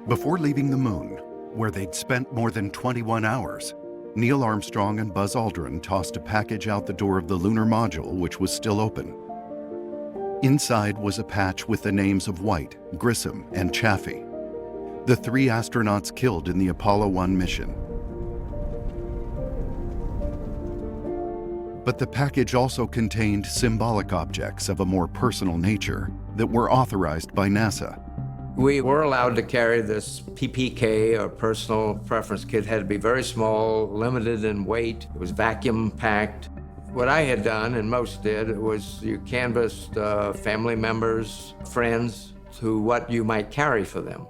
Before leaving the moon, where they'd spent more than 21 hours, Neil Armstrong and Buzz Aldrin tossed a package out the door of the lunar module, which was still open. Inside was a patch with the names of White, Grissom, and Chaffee, the 3 astronauts killed in the Apollo 1 mission. But the package also contained symbolic objects of a more personal nature that were authorized by NASA. We were allowed to carry this PPK, or personal preference kit. It had to be very small, limited in weight. It was vacuum packed. What I had done, and most did, was you canvassed family members, friends, to what you might carry for them.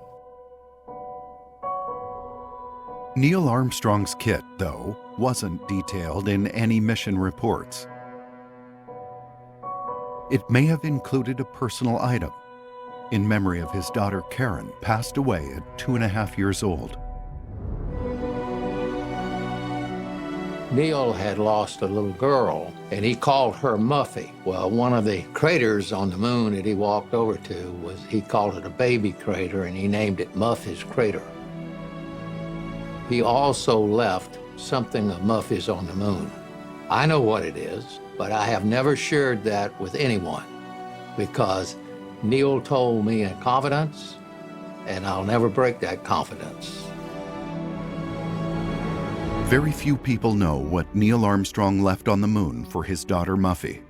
Neil Armstrong's kit, though, wasn't detailed in any mission reports. It may have included a personal item in memory of his daughter Karen, passed away at 2.5 years old. Neil had lost a little girl, and he called her Muffy. Well, one of the craters on the moon that he walked over to he called it a baby crater, and he named it Muffy's Crater. He also left something of Muffy's on the moon. I know what it is, but I have never shared that with anyone, because Neil told me in confidence, and I'll never break that confidence. Very few people know what Neil Armstrong left on the moon for his daughter Muffy.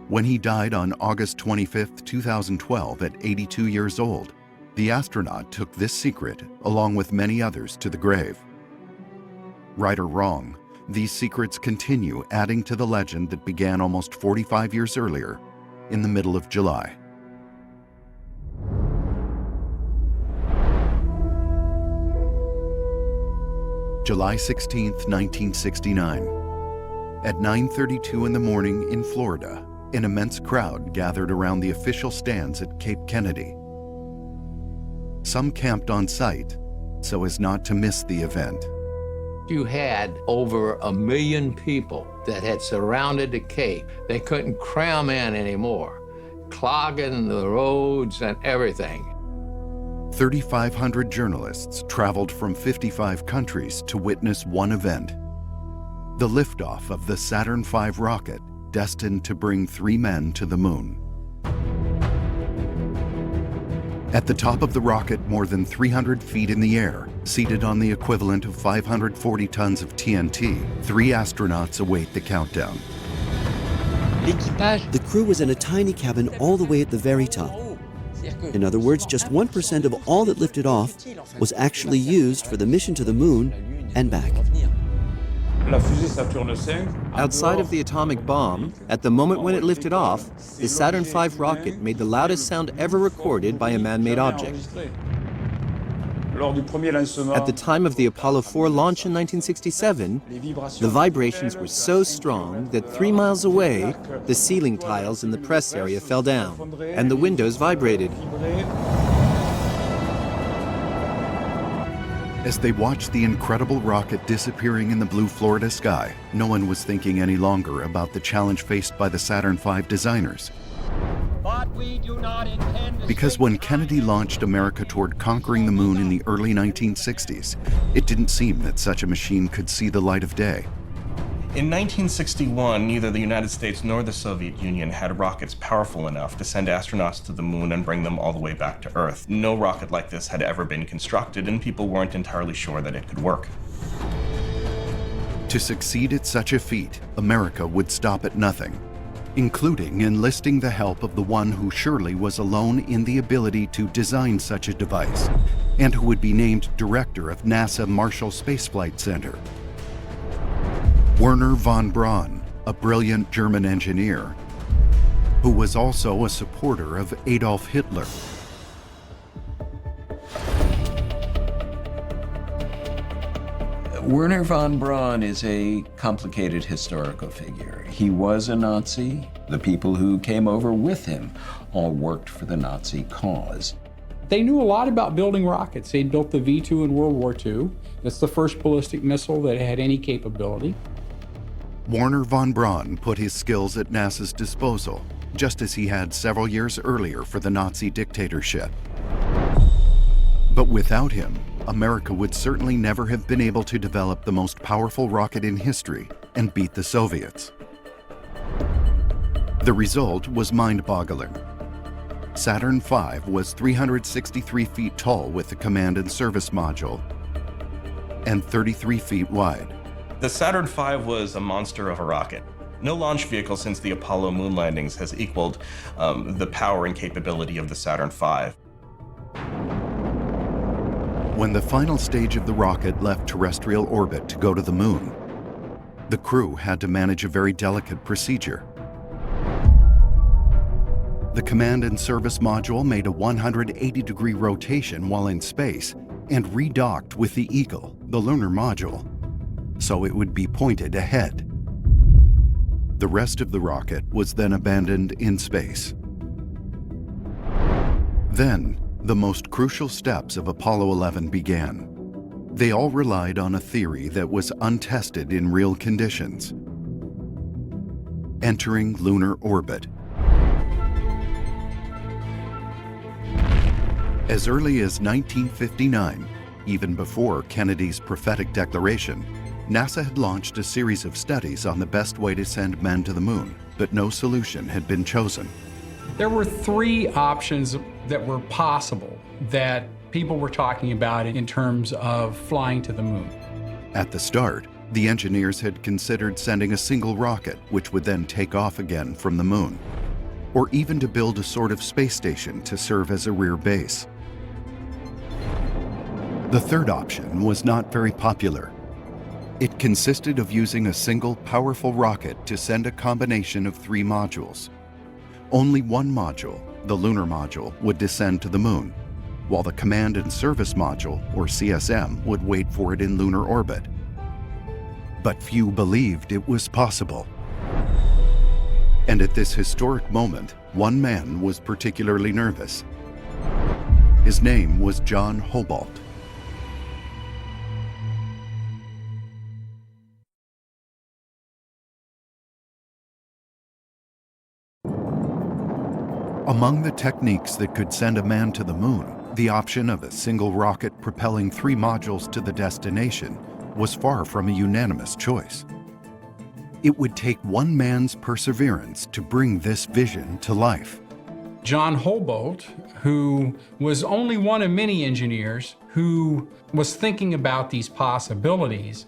When he died on August 25, 2012, at 82 years old, the astronaut took this secret, along with many others, to the grave. Right or wrong, these secrets continue adding to the legend that began almost 45 years earlier, in the middle of July. July 16, 1969. At 9:32 in the morning in Florida, an immense crowd gathered around the official stands at Cape Kennedy. Some camped on site so as not to miss the event. You had over 1 million people that had surrounded the Cape. They couldn't cram in anymore, clogging the roads and everything. 3,500 journalists traveled from 55 countries to witness one event: the liftoff of the Saturn V rocket destined to bring 3 men to the moon. At the top of the rocket, more than 300 feet in the air, seated on the equivalent of 540 tons of TNT, 3 astronauts await the countdown. The crew was in a tiny cabin all the way at the very top. In other words, just 1% of all that lifted off was actually used for the mission to the moon and back. Outside of the atomic bomb, at the moment when it lifted off, the Saturn V rocket made the loudest sound ever recorded by a man-made object. At the time of the Apollo 4 launch in 1967, the vibrations were so strong that 3 miles away, the ceiling tiles in the press area fell down, and the windows vibrated. As they watched the incredible rocket disappearing in the blue Florida sky, no one was thinking any longer about the challenge faced by the Saturn V designers. But we do not intend to Because when Kennedy launched America toward conquering the moon in the early 1960s, it didn't seem that such a machine could see the light of day. In 1961, neither the United States nor the Soviet Union had rockets powerful enough to send astronauts to the moon and bring them all the way back to Earth. No rocket like this had ever been constructed, and people weren't entirely sure that it could work. To succeed at such a feat, America would stop at nothing, including enlisting the help of the one who surely was alone in the ability to design such a device, and who would be named director of NASA Marshall Space Flight Center. Wernher von Braun, a brilliant German engineer, who was also a supporter of Adolf Hitler. Wernher von Braun is a complicated historical figure. He was a Nazi. The people who came over with him all worked for the Nazi cause. They knew a lot about building rockets. They'd built the V-2 in World War II. That's the first ballistic missile that had any capability. Wernher von Braun put his skills at NASA's disposal, just as he had several years earlier for the Nazi dictatorship. But without him, America would certainly never have been able to develop the most powerful rocket in history and beat the Soviets. The result was mind-boggling. Saturn V was 363 feet tall with the command and service module and 33 feet wide. The Saturn V was a monster of a rocket. No launch vehicle since the Apollo moon landings has equaled the power and capability of the Saturn V. When the final stage of the rocket left terrestrial orbit to go to the moon, the crew had to manage a very delicate procedure. The command and service module made a 180-degree rotation while in space and redocked with the Eagle, the lunar module, so it would be pointed ahead. The rest of the rocket was then abandoned in space. Then, the most crucial steps of Apollo 11 began. They all relied on a theory that was untested in real conditions: entering lunar orbit. As early as 1959, even before Kennedy's prophetic declaration, NASA had launched a series of studies on the best way to send men to the moon, but no solution had been chosen. There were 3 options that were possible that people were talking about in terms of flying to the moon. At the start, the engineers had considered sending a single rocket, which would then take off again from the moon, or even to build a sort of space station to serve as a rear base. The third option was not very popular. It consisted of using a single powerful rocket to send a combination of 3 modules. Only one module, the lunar module, would descend to the moon, while the command and service module, or CSM, would wait for it in lunar orbit. But few believed it was possible. And at this historic moment, one man was particularly nervous. His name was John Hobalt. Among the techniques that could send a man to the moon, the option of a single rocket propelling 3 modules to the destination was far from a unanimous choice. It would take one man's perseverance to bring this vision to life. John Hobalt, who was only one of many engineers who was thinking about these possibilities,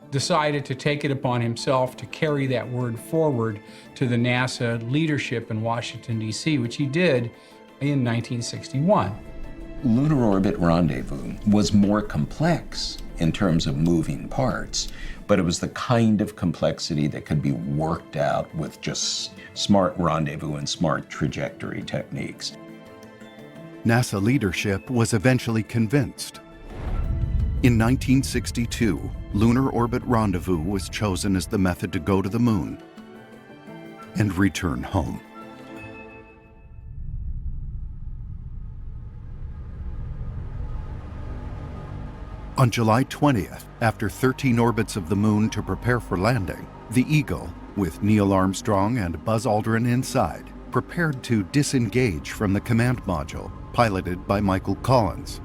decided to take it upon himself to carry that word forward to the NASA leadership in Washington, D.C., which he did in 1961. Lunar orbit rendezvous was more complex in terms of moving parts, but it was the kind of complexity that could be worked out with just smart rendezvous and smart trajectory techniques. NASA leadership was eventually convinced, In 1962, Lunar Orbit Rendezvous was chosen as the method to go to the moon and return home. On July 20th, after 13 orbits of the moon to prepare for landing, the Eagle, with Neil Armstrong and Buzz Aldrin inside, prepared to disengage from the command module, piloted by Michael Collins.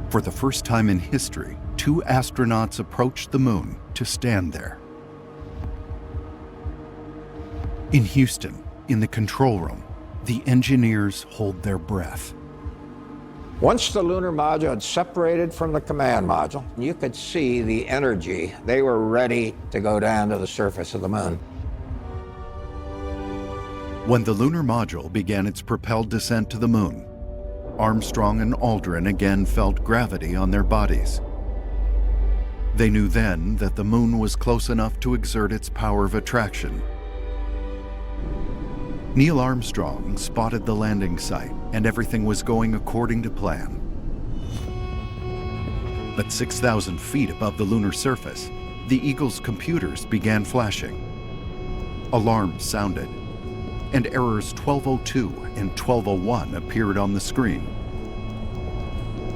For the first time in history, 2 astronauts approached the moon to stand there. In Houston, in the control room, the engineers hold their breath. Once the lunar module had separated from the command module, you could see the energy. They were ready to go down to the surface of the moon. When the lunar module began its propelled descent to the moon, Armstrong and Aldrin again felt gravity on their bodies. They knew then that the moon was close enough to exert its power of attraction. Neil Armstrong spotted the landing site, and everything was going according to plan. But 6,000 feet above the lunar surface, the Eagle's computers began flashing. Alarms sounded, and errors 1202 and 1201 appeared on the screen.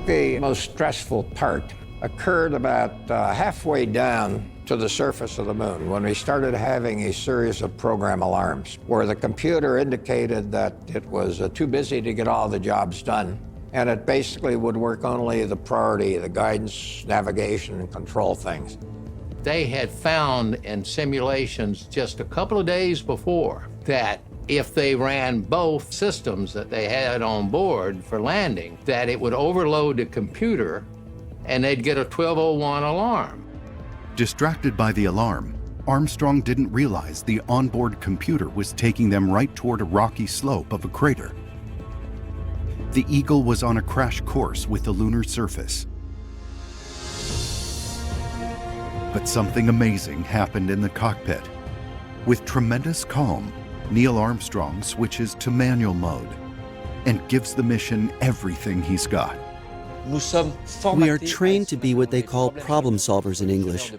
The most stressful part occurred about halfway down to the surface of the moon when we started having a series of program alarms where the computer indicated that it was too busy to get all the jobs done, and it basically would work only the priority, the guidance, navigation, and control things. They had found in simulations just a couple of days before that if they ran both systems that they had on board for landing, that it would overload the computer and they'd get a 1201 alarm. Distracted by the alarm, Armstrong didn't realize the onboard computer was taking them right toward a rocky slope of a crater. The Eagle was on a crash course with the lunar surface. But something amazing happened in the cockpit. With tremendous calm, Neil Armstrong switches to manual mode and gives the mission everything he's got. We are trained to be what they call problem solvers in English,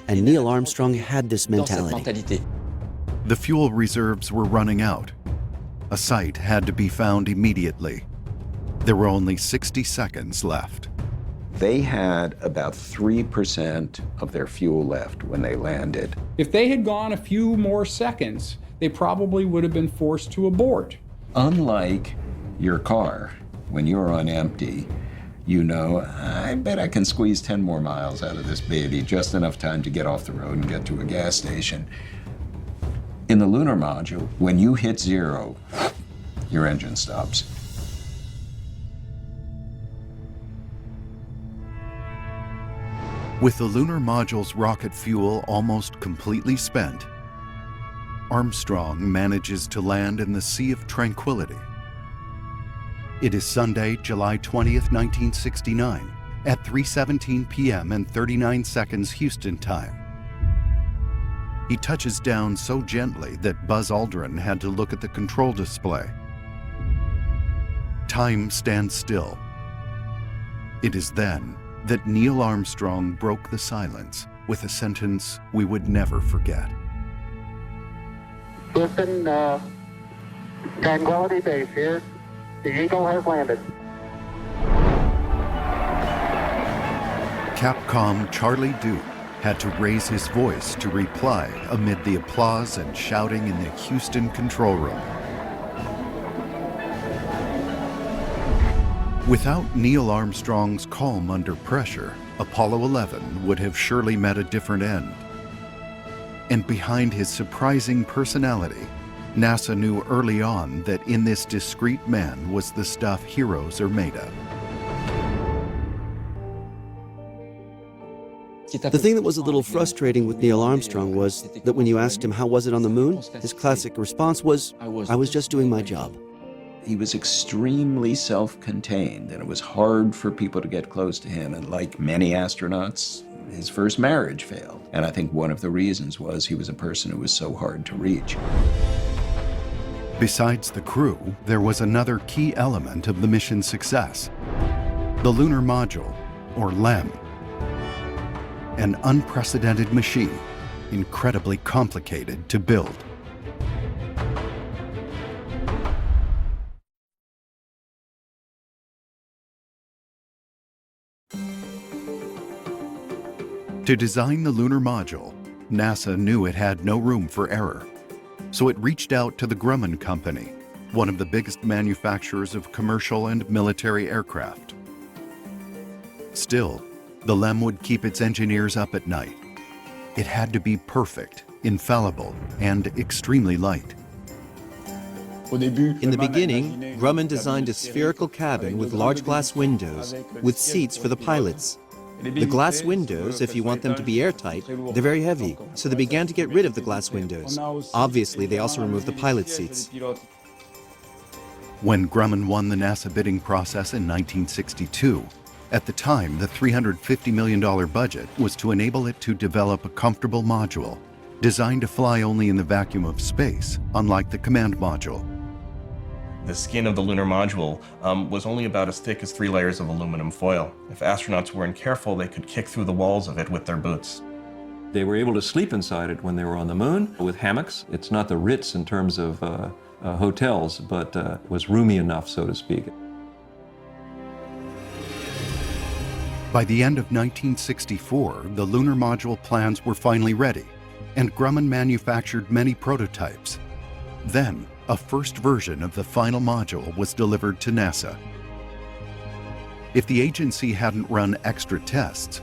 and Neil Armstrong had this mentality. The fuel reserves were running out. A site had to be found immediately. There were only 60 seconds left. They had about 3% of their fuel left when they landed. If they had gone a few more seconds, they probably would have been forced to abort. Unlike your car, when you're on empty, you know, I bet I can squeeze 10 more miles out of this baby, just enough time to get off the road and get to a gas station. In the lunar module, when you hit 0, your engine stops. With the lunar module's rocket fuel almost completely spent, Armstrong manages to land in the Sea of Tranquility. It is Sunday, July 20th, 1969, at 3:17 p.m. and 39 seconds Houston time. He touches down so gently that Buzz Aldrin had to look at the control display. Time stands still. It is then that Neil Armstrong broke the silence with a sentence we would never forget. Houston, Tranquility Base here. The Eagle has landed. Capcom Charlie Duke had to raise his voice to reply amid the applause and shouting in the Houston control room. Without Neil Armstrong's calm under pressure, Apollo 11 would have surely met a different end. And behind his surprising personality, NASA knew early on that in this discreet man was the stuff heroes are made of. The thing that was a little frustrating with Neil Armstrong was that when you asked him how was it on the moon, his classic response was, I was just doing my job. He was extremely self-contained, and it was hard for people to get close to him. And like many astronauts, his first marriage failed. And I think one of the reasons was he was a person who was so hard to reach. Besides the crew, there was another key element of the mission's success: The Lunar Module, or LEM. An unprecedented machine, incredibly complicated to build. To design the lunar module, NASA knew it had no room for error, so it reached out to the Grumman Company, one of the biggest manufacturers of commercial and military aircraft. Still, the LEM would keep its engineers up at night. It had to be perfect, infallible, and extremely light. In the beginning, Grumman designed a spherical cabin with large glass windows, with seats for the pilots. The glass windows, if you want them to be airtight, they're very heavy, so they began to get rid of the glass windows. Obviously, they also removed the pilot seats. When Grumman won the NASA bidding process in 1962, at the time, the $350 million budget was to enable it to develop a comfortable module, designed to fly only in the vacuum of space, unlike the command module. The skin of the lunar module was only about as thick as 3 layers of aluminum foil. If astronauts weren't careful, they could kick through the walls of it with their boots. They were able to sleep inside it when they were on the moon with hammocks. It's not the Ritz in terms of hotels, but it was roomy enough, so to speak. By the end of 1964, the lunar module plans were finally ready, and Grumman manufactured many prototypes. Then, a first version of the final module was delivered to NASA. If the agency hadn't run extra tests,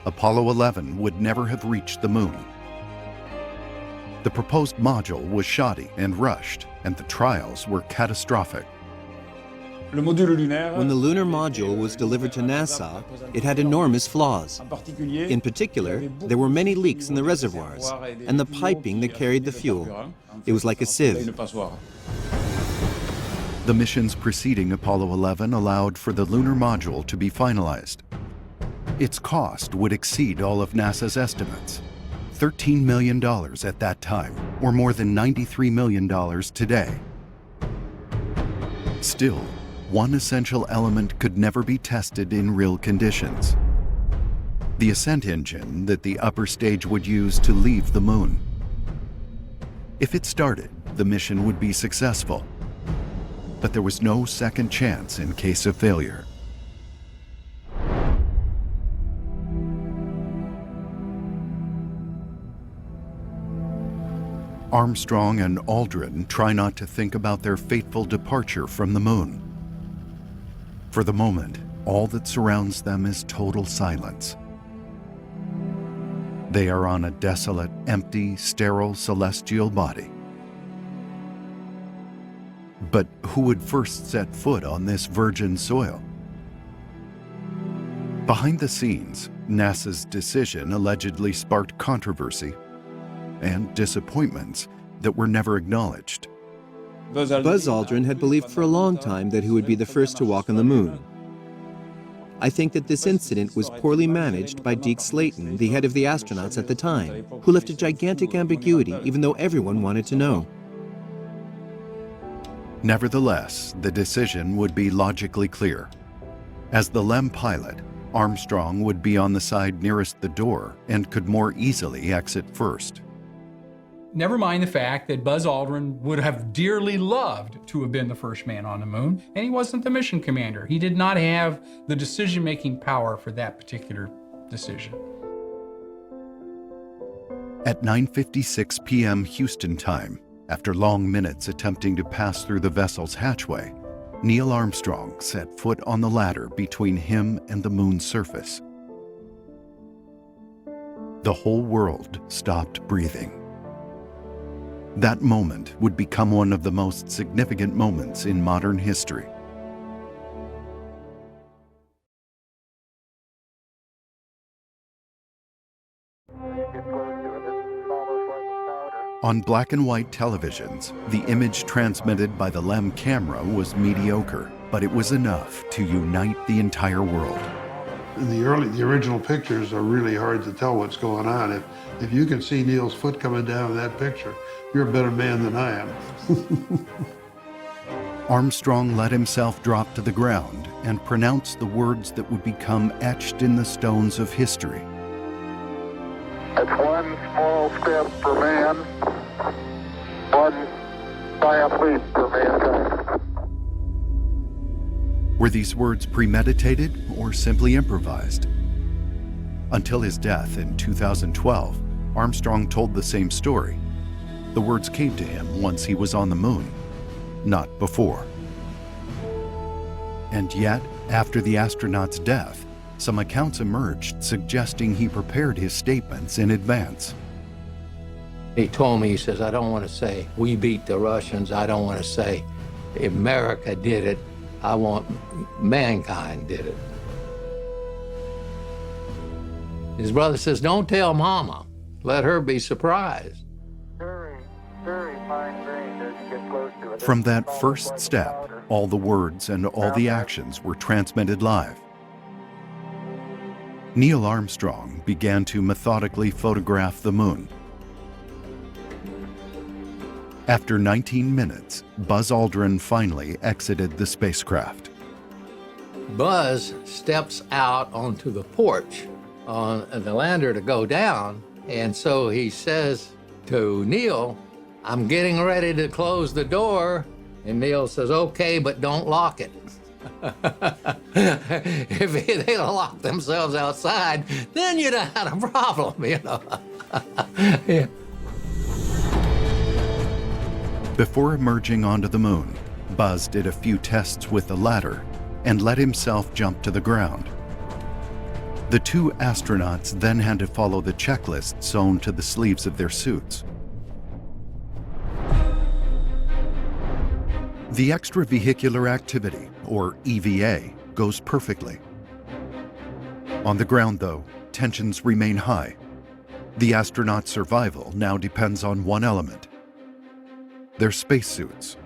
Apollo 11 would never have reached the moon. The proposed module was shoddy and rushed, and the trials were catastrophic. When the lunar module was delivered to NASA, it had enormous flaws. In particular, there were many leaks in the reservoirs and the piping that carried the fuel. It was like a sieve. The missions preceding Apollo 11 allowed for the lunar module to be finalized. Its cost would exceed all of NASA's estimates, $13 million at that time, or more than $93 million today. Still, one essential element could never be tested in real conditions: the ascent engine that the upper stage would use to leave the moon. If it started, the mission would be successful, but there was no second chance in case of failure. Armstrong and Aldrin try not to think about their fateful departure from the moon. For the moment, all that surrounds them is total silence. They are on a desolate, empty, sterile, celestial body. But who would first set foot on this virgin soil? Behind the scenes, NASA's decision allegedly sparked controversy and disappointments that were never acknowledged. Buzz Aldrin had believed for a long time that he would be the first to walk on the moon. I think that this incident was poorly managed by Deke Slayton, the head of the astronauts at the time, who left a gigantic ambiguity even though everyone wanted to know. Nevertheless, the decision would be logically clear. As the LEM pilot, Armstrong would be on the side nearest the door and could more easily exit first. Never mind the fact that Buzz Aldrin would have dearly loved to have been the first man on the moon, and he wasn't the mission commander. He did not have the decision-making power for that particular decision. At 9:56 p.m. Houston time, after long minutes attempting to pass through the vessel's hatchway, Neil Armstrong set foot on the ladder between him and the moon's surface. The whole world stopped breathing. That moment would become one of the most significant moments in modern history. On black and white televisions, the image transmitted by the LEM camera was mediocre, but it was enough to unite the entire world. The original pictures are really hard to tell what's going on. If you can see Neil's foot coming down in that picture, you're a better man than I am. Armstrong let himself drop to the ground and pronounce the words that would become etched in the stones of history. It's one small step for man, one giant leap for mankind. Were these words premeditated or simply improvised? Until his death in 2012, Armstrong told the same story. The words came to him once he was on the moon, not before. And yet, after the astronaut's death, some accounts emerged suggesting he prepared his statements in advance. He told me, he says, I don't want to say we beat the Russians. I don't want to say America did it. I want mankind did it. His brother says, don't tell Mama. Let her be surprised. Very, very fine grained as you get close to it. From that first step, all the words and all the actions were transmitted live. Neil Armstrong began to methodically photograph the moon. After 19 minutes, Buzz Aldrin finally exited the spacecraft. Buzz steps out onto the porch on the lander to go down, and so he says to Neil, I'm getting ready to close the door, and Neil says, okay, but don't lock it. If they'd locked themselves outside, then you'd have had a problem, you know. Yeah. Before emerging onto the moon, Buzz did a few tests with the ladder and let himself jump to the ground. The two astronauts then had to follow the checklist sewn to the sleeves of their suits. The extravehicular activity, or EVA, goes perfectly. On the ground, though, tensions remain high. The astronauts' survival now depends on one element: their spacesuits.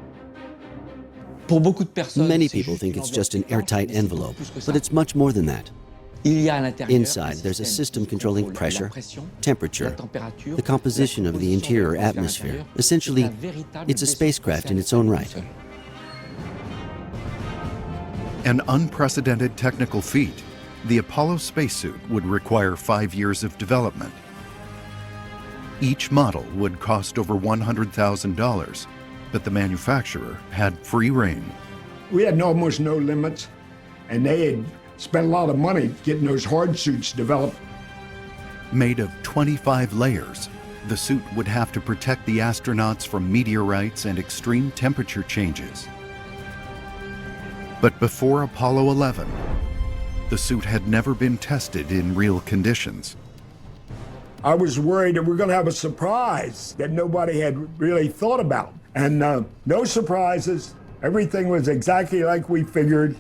Many people think it's just an airtight envelope, but it's much more than that. Inside, there's a system controlling pressure, temperature, the composition of the interior atmosphere. Essentially, it's a spacecraft in its own right. An unprecedented technical feat, the Apollo spacesuit would require 5 years of development. Each model would cost over $100,000, but the manufacturer had free rein. We had almost no limits, and they had spent a lot of money getting those hard suits developed. Made of 25 layers, the suit would have to protect the astronauts from meteorites and extreme temperature changes. But before Apollo 11, the suit had never been tested in real conditions. I was worried that we're going to have a surprise that nobody had really thought about. And no surprises. Everything was exactly like we figured.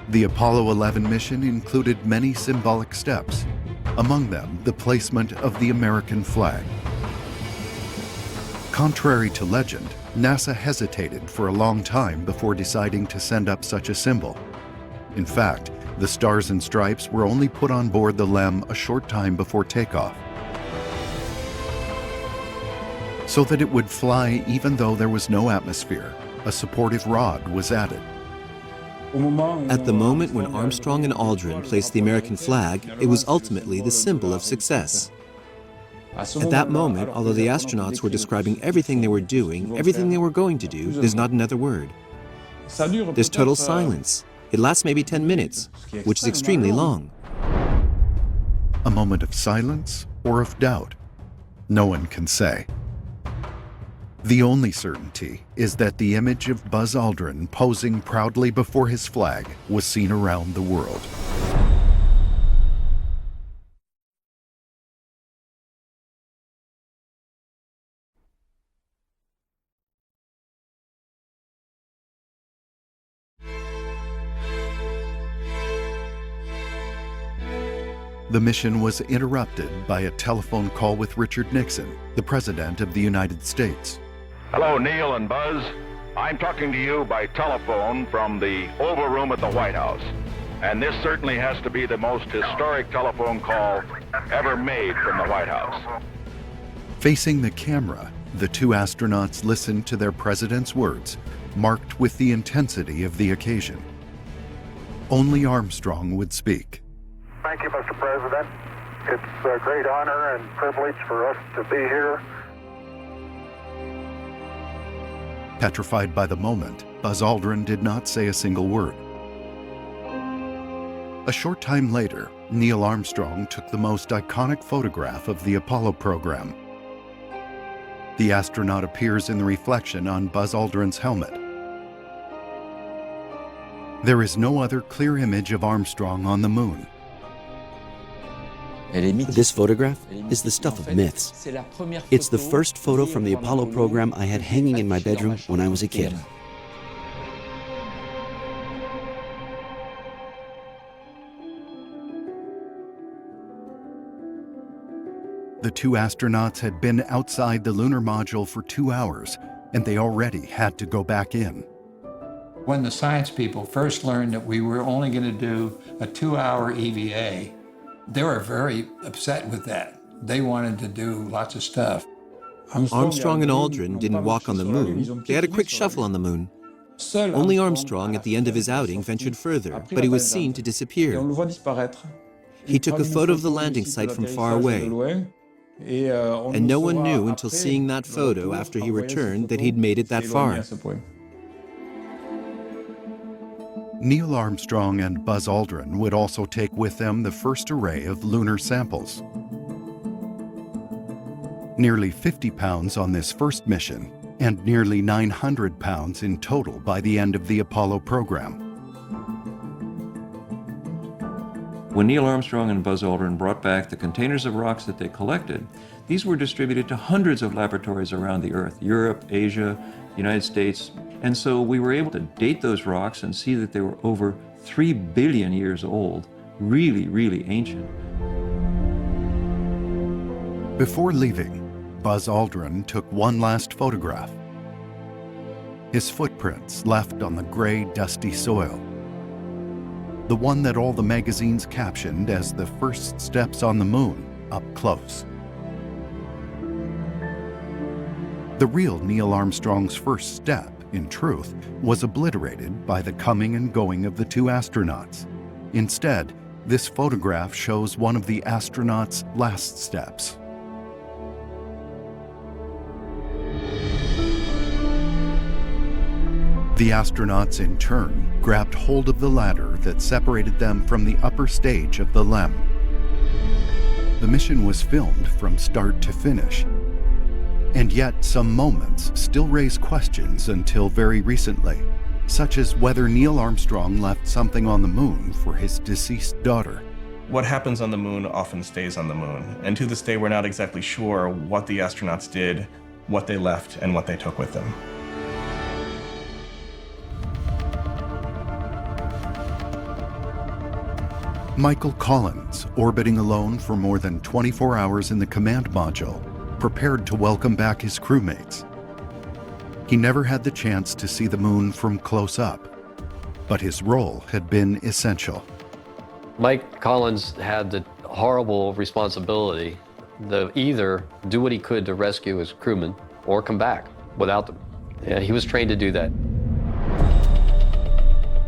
The Apollo 11 mission included many symbolic steps, among them the placement of the American flag. Contrary to legend, NASA hesitated for a long time before deciding to send up such a symbol. In fact, the Stars and Stripes were only put on board the LEM a short time before takeoff, so that it would fly even though there was no atmosphere. A supportive rod was added. At the moment when Armstrong and Aldrin placed the American flag, it was ultimately the symbol of success. At that moment, although the astronauts were describing everything they were doing, everything they were going to do, there's not another word. There's total silence. It lasts maybe 10 minutes, which is extremely long. A moment of silence or of doubt? No one can say. The only certainty is that the image of Buzz Aldrin posing proudly before his flag was seen around the world. The mission was interrupted by a telephone call with Richard Nixon, the President of the United States. Hello, Neil and Buzz. I'm talking to you by telephone from the Oval Room at the White House. And this certainly has to be the most historic telephone call ever made from the White House. Facing the camera, the two astronauts listened to their president's words, marked with the intensity of the occasion. Only Armstrong would speak. Thank you, Mr. President. It's a great honor and privilege for us to be here. Petrified by the moment, Buzz Aldrin did not say a single word. A short time later, Neil Armstrong took the most iconic photograph of the Apollo program. The astronaut appears in the reflection on Buzz Aldrin's helmet. There is no other clear image of Armstrong on the moon. This photograph is the stuff of myths. It's the first photo from the Apollo program I had hanging in my bedroom when I was a kid. The two astronauts had been outside the lunar module for 2 hours, and they already had to go back in. When the science people first learned that we were only going to do a 2-hour EVA, they were very upset with that. They wanted to do lots of stuff. Armstrong and Aldrin didn't walk on the moon. They had a quick shuffle on the moon. Only Armstrong, at the end of his outing, ventured further, but he was seen to disappear. He took a photo of the landing site from far away, and no one knew until seeing that photo after he returned that he'd made it that far. Neil Armstrong and Buzz Aldrin would also take with them the first array of lunar samples. Nearly 50 pounds on this first mission, and nearly 900 pounds in total by the end of the Apollo program. When Neil Armstrong and Buzz Aldrin brought back the containers of rocks that they collected, these were distributed to hundreds of laboratories around the Earth, Europe, Asia, United States. And so we were able to date those rocks and see that they were over 3 billion years old, really, really ancient. Before leaving, Buzz Aldrin took one last photograph. His footprints left on the gray, dusty soil. The one that all the magazines captioned as the first steps on the moon, up close. The real Neil Armstrong's first step, in truth, was obliterated by the coming and going of the two astronauts. Instead, this photograph shows one of the astronauts' last steps. The astronauts, in turn, grabbed hold of the ladder that separated them from the upper stage of the LEM. The mission was filmed from start to finish. And yet, some moments still raise questions until very recently, such as whether Neil Armstrong left something on the moon for his deceased daughter. What happens on the moon often stays on the moon, and to this day we're not exactly sure what the astronauts did, what they left, and what they took with them. Michael Collins, orbiting alone for more than 24 hours in the command module, prepared to welcome back his crewmates. He never had the chance to see the moon from close up, but his role had been essential. Mike Collins had the horrible responsibility to either do what he could to rescue his crewmen or come back without them. And he was trained to do that.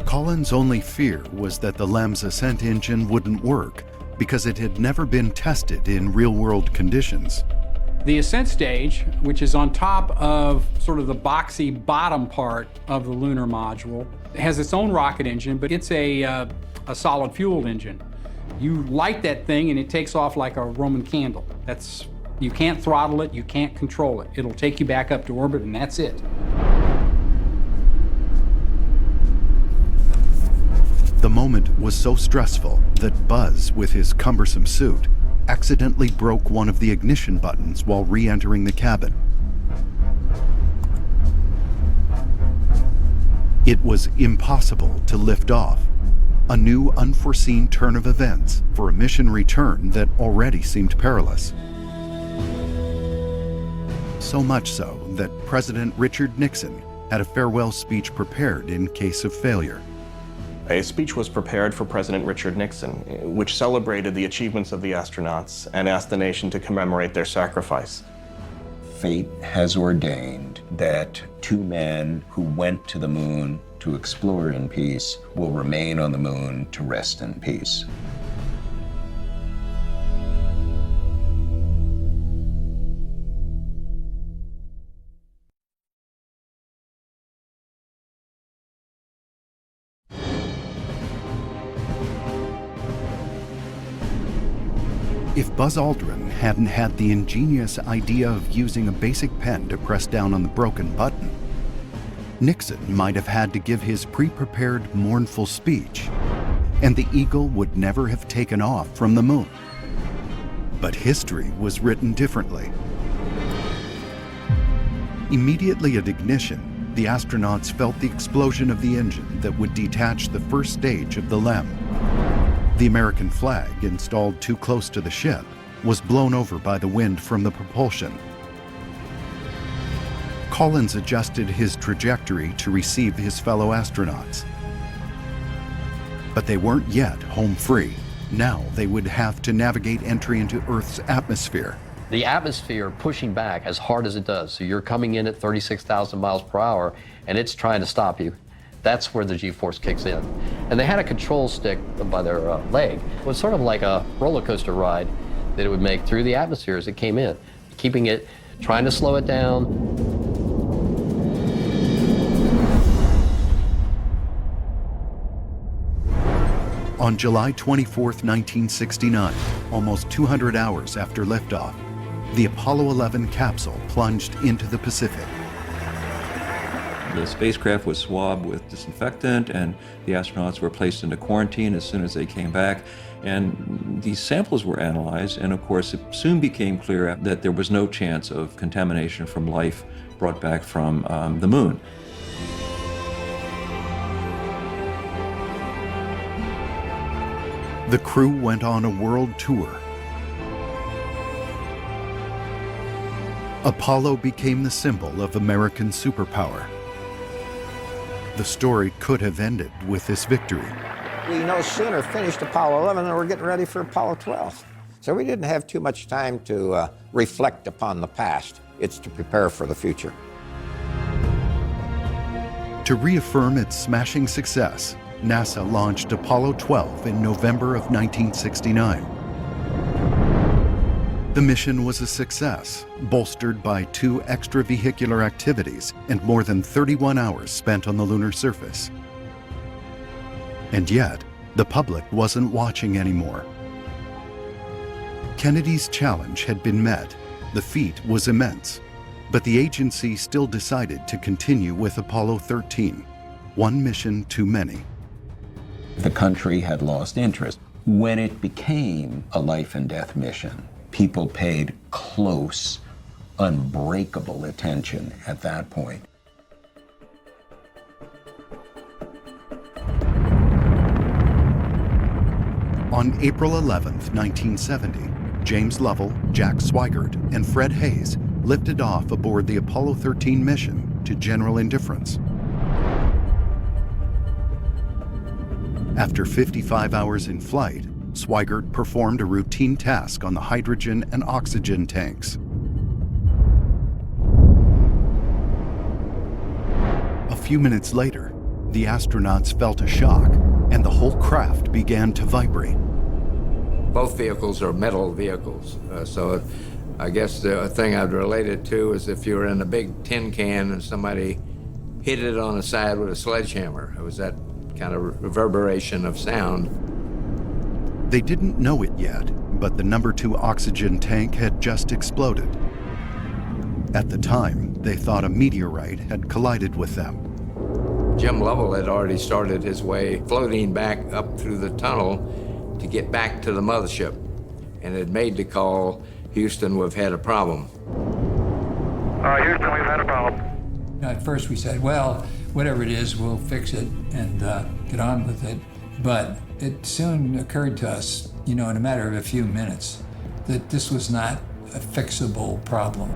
Collins' only fear was that the LEM's ascent engine wouldn't work because it had never been tested in real-world conditions. The ascent stage, which is on top of sort of the boxy bottom part of the lunar module, has its own rocket engine, but it's a solid fuel engine. You light that thing and it takes off like a Roman candle. You can't throttle it, you can't control it. It'll take you back up to orbit and that's it. The moment was so stressful that Buzz, with his cumbersome suit, accidentally broke one of the ignition buttons while re-entering the cabin. It was impossible to lift off, a new unforeseen turn of events for a mission return that already seemed perilous. So much so that President Richard Nixon had a farewell speech prepared in case of failure. A speech was prepared for President Richard Nixon, which celebrated the achievements of the astronauts and asked the nation to commemorate their sacrifice. fate has ordained that two men who went to the moon to explore in peace will remain on the moon to rest in peace. If Buzz Aldrin hadn't had the ingenious idea of using a basic pen to press down on the broken button, Nixon might have had to give his pre-prepared mournful speech, and the Eagle would never have taken off from the moon. But history was written differently. Immediately at ignition, the astronauts felt the explosion of the engine that would detach the first stage of the LEM. The American flag, installed too close to the ship, was blown over by the wind from the propulsion. Collins adjusted his trajectory to receive his fellow astronauts. But they weren't yet home free. Now they would have to navigate entry into Earth's atmosphere. The atmosphere pushing back as hard as it does, so you're coming in at 36,000 miles per hour and it's trying to stop you. That's where the G-force kicks in. And they had a control stick by their leg. It was sort of like a roller coaster ride that it would make through the atmosphere as it came in, keeping it, trying to slow it down. On July 24, 1969, almost 200 hours after liftoff, the Apollo 11 capsule plunged into the Pacific. The spacecraft was swabbed with disinfectant, and the astronauts were placed into quarantine as soon as they came back. And these samples were analyzed, and of course, it soon became clear that there was no chance of contamination from life brought back from the moon. The crew went on a world tour. Apollo became the symbol of American superpower. The story could have ended with this victory. We no sooner finished Apollo 11 than we're getting ready for Apollo 12. So we didn't have too much time to reflect upon the past. It's to prepare for the future. To reaffirm its smashing success, NASA launched Apollo 12 in November of 1969. The mission was a success, bolstered by 2 extravehicular activities and more than 31 hours spent on the lunar surface. And yet, the public wasn't watching anymore. Kennedy's challenge had been met. The feat was immense, but the agency still decided to continue with Apollo 13, one mission too many. The country had lost interest. When it became a life and death mission, people paid close, unbreakable attention at that point. On April 11, 1970, James Lovell, Jack Swigert, and Fred Haise lifted off aboard the Apollo 13 mission to general indifference. After 55 hours in flight, Swigert performed a routine task on the hydrogen and oxygen tanks. A few minutes later, the astronauts felt a shock, and the whole craft began to vibrate. Both vehicles are metal vehicles, so I guess the thing I'd relate it to is if you were in a big tin can and somebody hit it on the side with a sledgehammer. It was that kind of reverberation of sound. They didn't know it yet, but the number 2 oxygen tank had just exploded. At the time, they thought a meteorite had collided with them. Jim Lovell had already started his way floating back up through the tunnel to get back to the mothership, and had made the call, Houston, we've had a problem. Houston, we've had a problem. At first we said, well, whatever it is, we'll fix it and get on with it. But it soon occurred to us, in a matter of a few minutes, that this was not a fixable problem.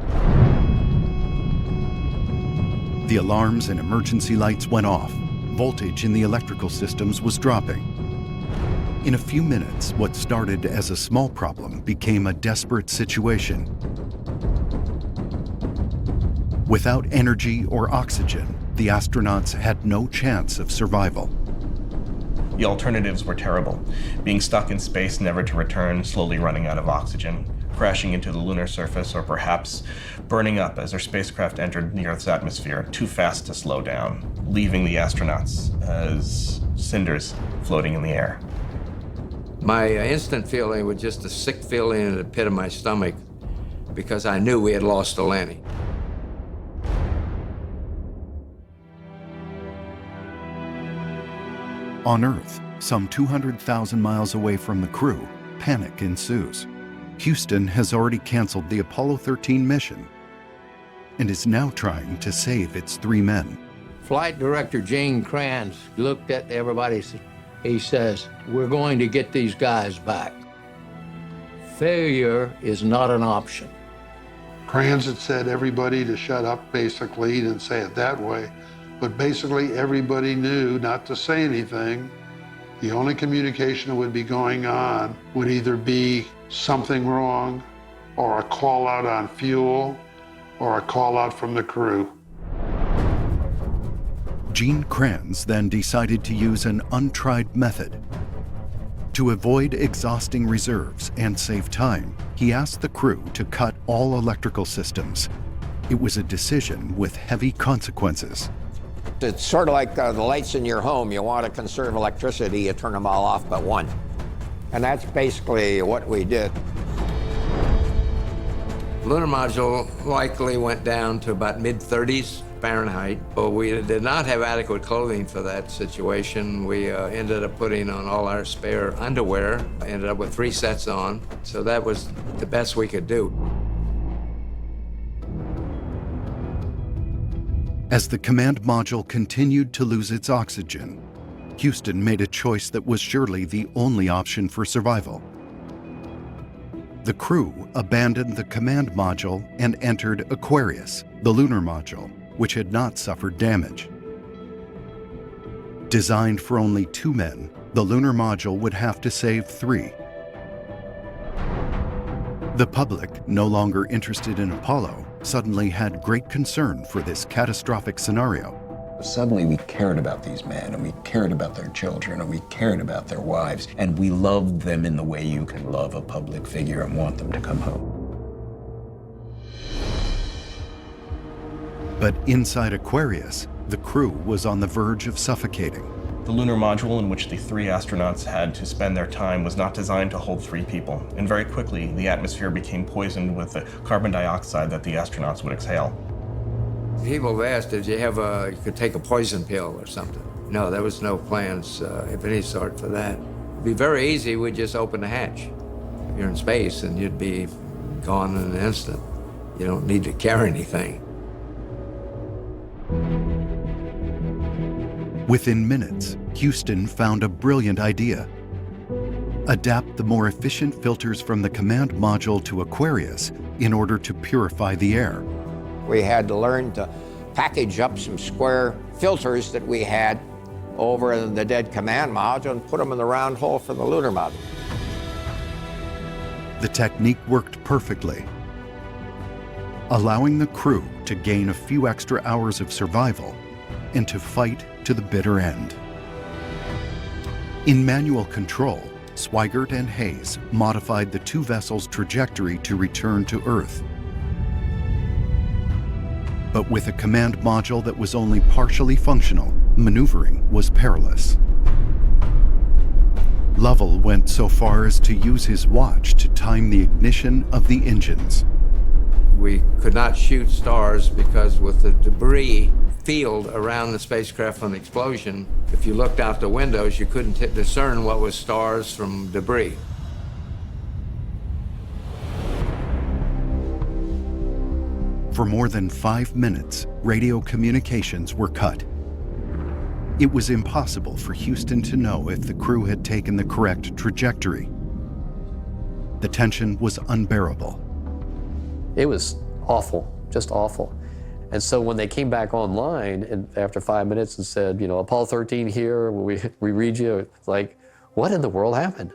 The alarms and emergency lights went off. Voltage in the electrical systems was dropping. In a few minutes, what started as a small problem became a desperate situation. Without energy or oxygen, the astronauts had no chance of survival. The alternatives were terrible. Being stuck in space, never to return, slowly running out of oxygen, crashing into the lunar surface, or perhaps burning up as their spacecraft entered the Earth's atmosphere too fast to slow down, leaving the astronauts as cinders floating in the air. My instant feeling was just a sick feeling in the pit of my stomach because I knew we had lost Delaney. On Earth, some 200,000 miles away from the crew, panic ensues. Houston has already canceled the Apollo 13 mission and is now trying to save its 3 men. Flight Director Gene Kranz looked at everybody. He says, "We're going to get these guys back. Failure is not an option." Kranz had said everybody to shut up, basically. He didn't say it that way. But basically, everybody knew not to say anything. The only communication that would be going on would either be something wrong, or a call out on fuel, or a call out from the crew. Gene Kranz then decided to use an untried method. To avoid exhausting reserves and save time, he asked the crew to cut all electrical systems. It was a decision with heavy consequences. It's sort of like the lights in your home. You want to conserve electricity, you turn them all off but one. And that's basically what we did. Lunar module likely went down to about mid-30s Fahrenheit, but we did not have adequate clothing for that situation. We ended up putting on all our spare underwear, ended up with 3 sets on, so that was the best we could do. As the command module continued to lose its oxygen, Houston made a choice that was surely the only option for survival. The crew abandoned the command module and entered Aquarius, the lunar module, which had not suffered damage. Designed for only 2 men, the lunar module would have to save 3. The public, no longer interested in Apollo, suddenly had great concern for this catastrophic scenario. Suddenly we cared about these men, and we cared about their children, and we cared about their wives, and we loved them in the way you can love a public figure and want them to come home. But inside Aquarius, the crew was on the verge of suffocating. The lunar module in which the 3 astronauts had to spend their time was not designed to hold 3 people, and very quickly the atmosphere became poisoned with the carbon dioxide that the astronauts would exhale. People have asked if you could take a poison pill or something. No, there was no plans of any sort for that. It'd be very easy, we'd just open the hatch. You're in space and you'd be gone in an instant. You don't need to carry anything. Within minutes, Houston found a brilliant idea. Adapt the more efficient filters from the command module to Aquarius in order to purify the air. We had to learn to package up some square filters that we had over in the dead command module and put them in the round hole for the lunar module. The technique worked perfectly, allowing the crew to gain a few extra hours of survival and to fight to the bitter end. In manual control, Swigert and Hayes modified the 2 vessels' trajectory to return to Earth. But with a command module that was only partially functional, maneuvering was perilous. Lovell went so far as to use his watch to time the ignition of the engines. We could not shoot stars because with the debris field around the spacecraft from the explosion, if you looked out the windows, you couldn't discern what was stars from debris. For more than 5 minutes, radio communications were cut. It was impossible for Houston to know if the crew had taken the correct trajectory. The tension was unbearable. It was awful, just awful. And so when they came back online and after 5 minutes and said, you know, Apollo 13 here, we read you, it's like, what in the world happened?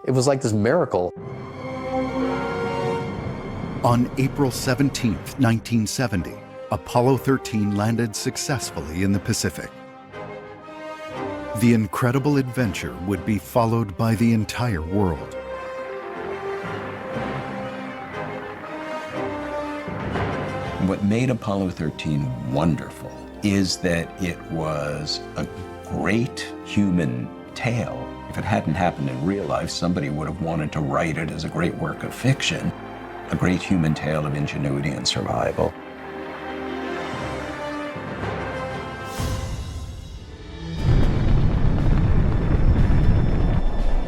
It was like this miracle. On April 17, 1970, Apollo 13 landed successfully in the Pacific. The incredible adventure would be followed by the entire world. What made Apollo 13 wonderful is that it was a great human tale. If it hadn't happened in real life, somebody would have wanted to write it as a great work of fiction, a great human tale of ingenuity and survival.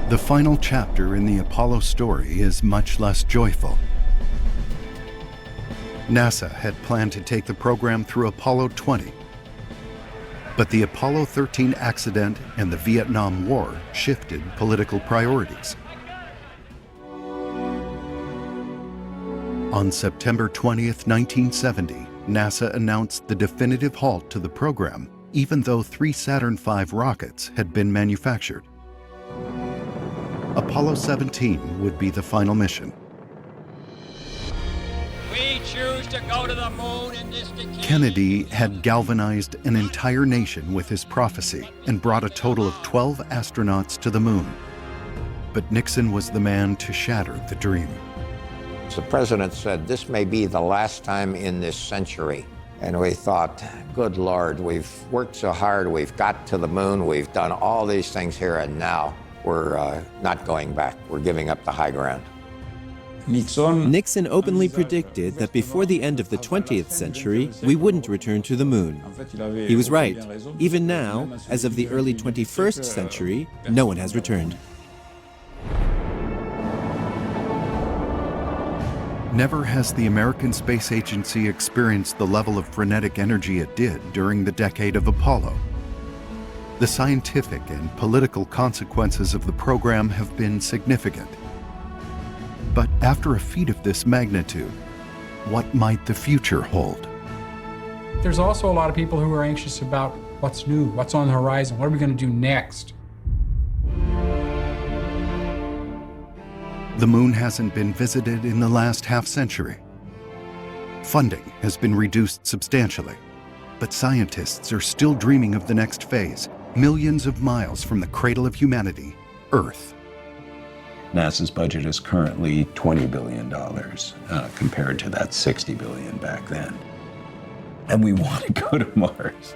The final chapter in the Apollo story is much less joyful. NASA had planned to take the program through Apollo 20, but the Apollo 13 accident and the Vietnam War shifted political priorities. On September 20th, 1970, NASA announced the definitive halt to the program, even though 3 Saturn V rockets had been manufactured. Apollo 17 would be the final mission. We choose to go to the moon in this decade. Kennedy had galvanized an entire nation with his prophecy and brought a total of 12 astronauts to the moon. But Nixon was the man to shatter the dream. The president said, this may be the last time in this century. And we thought, good Lord, we've worked so hard, we've got to the moon, we've done all these things here, and now we're not going back. We're giving up the high ground. Nixon openly predicted that before the end of the 20th century, we wouldn't return to the moon. He was right. Even now, as of the early 21st century, no one has returned. Never has the American Space Agency experienced the level of frenetic energy it did during the decade of Apollo. The scientific and political consequences of the program have been significant. But after a feat of this magnitude, what might the future hold? There's also a lot of people who are anxious about what's new, what's on the horizon, what are we going to do next? The moon hasn't been visited in the last half-century. Funding has been reduced substantially, but scientists are still dreaming of the next phase, millions of miles from the cradle of humanity, Earth. NASA's budget is currently $20 billion compared to that $60 billion back then. And we want to go to Mars.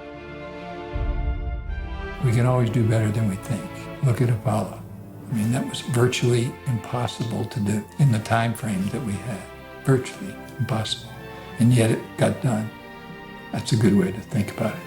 We can always do better than we think. Look at Apollo. I mean, that was virtually impossible to do in the time frame that we had. Virtually impossible. And yet it got done. That's a good way to think about it.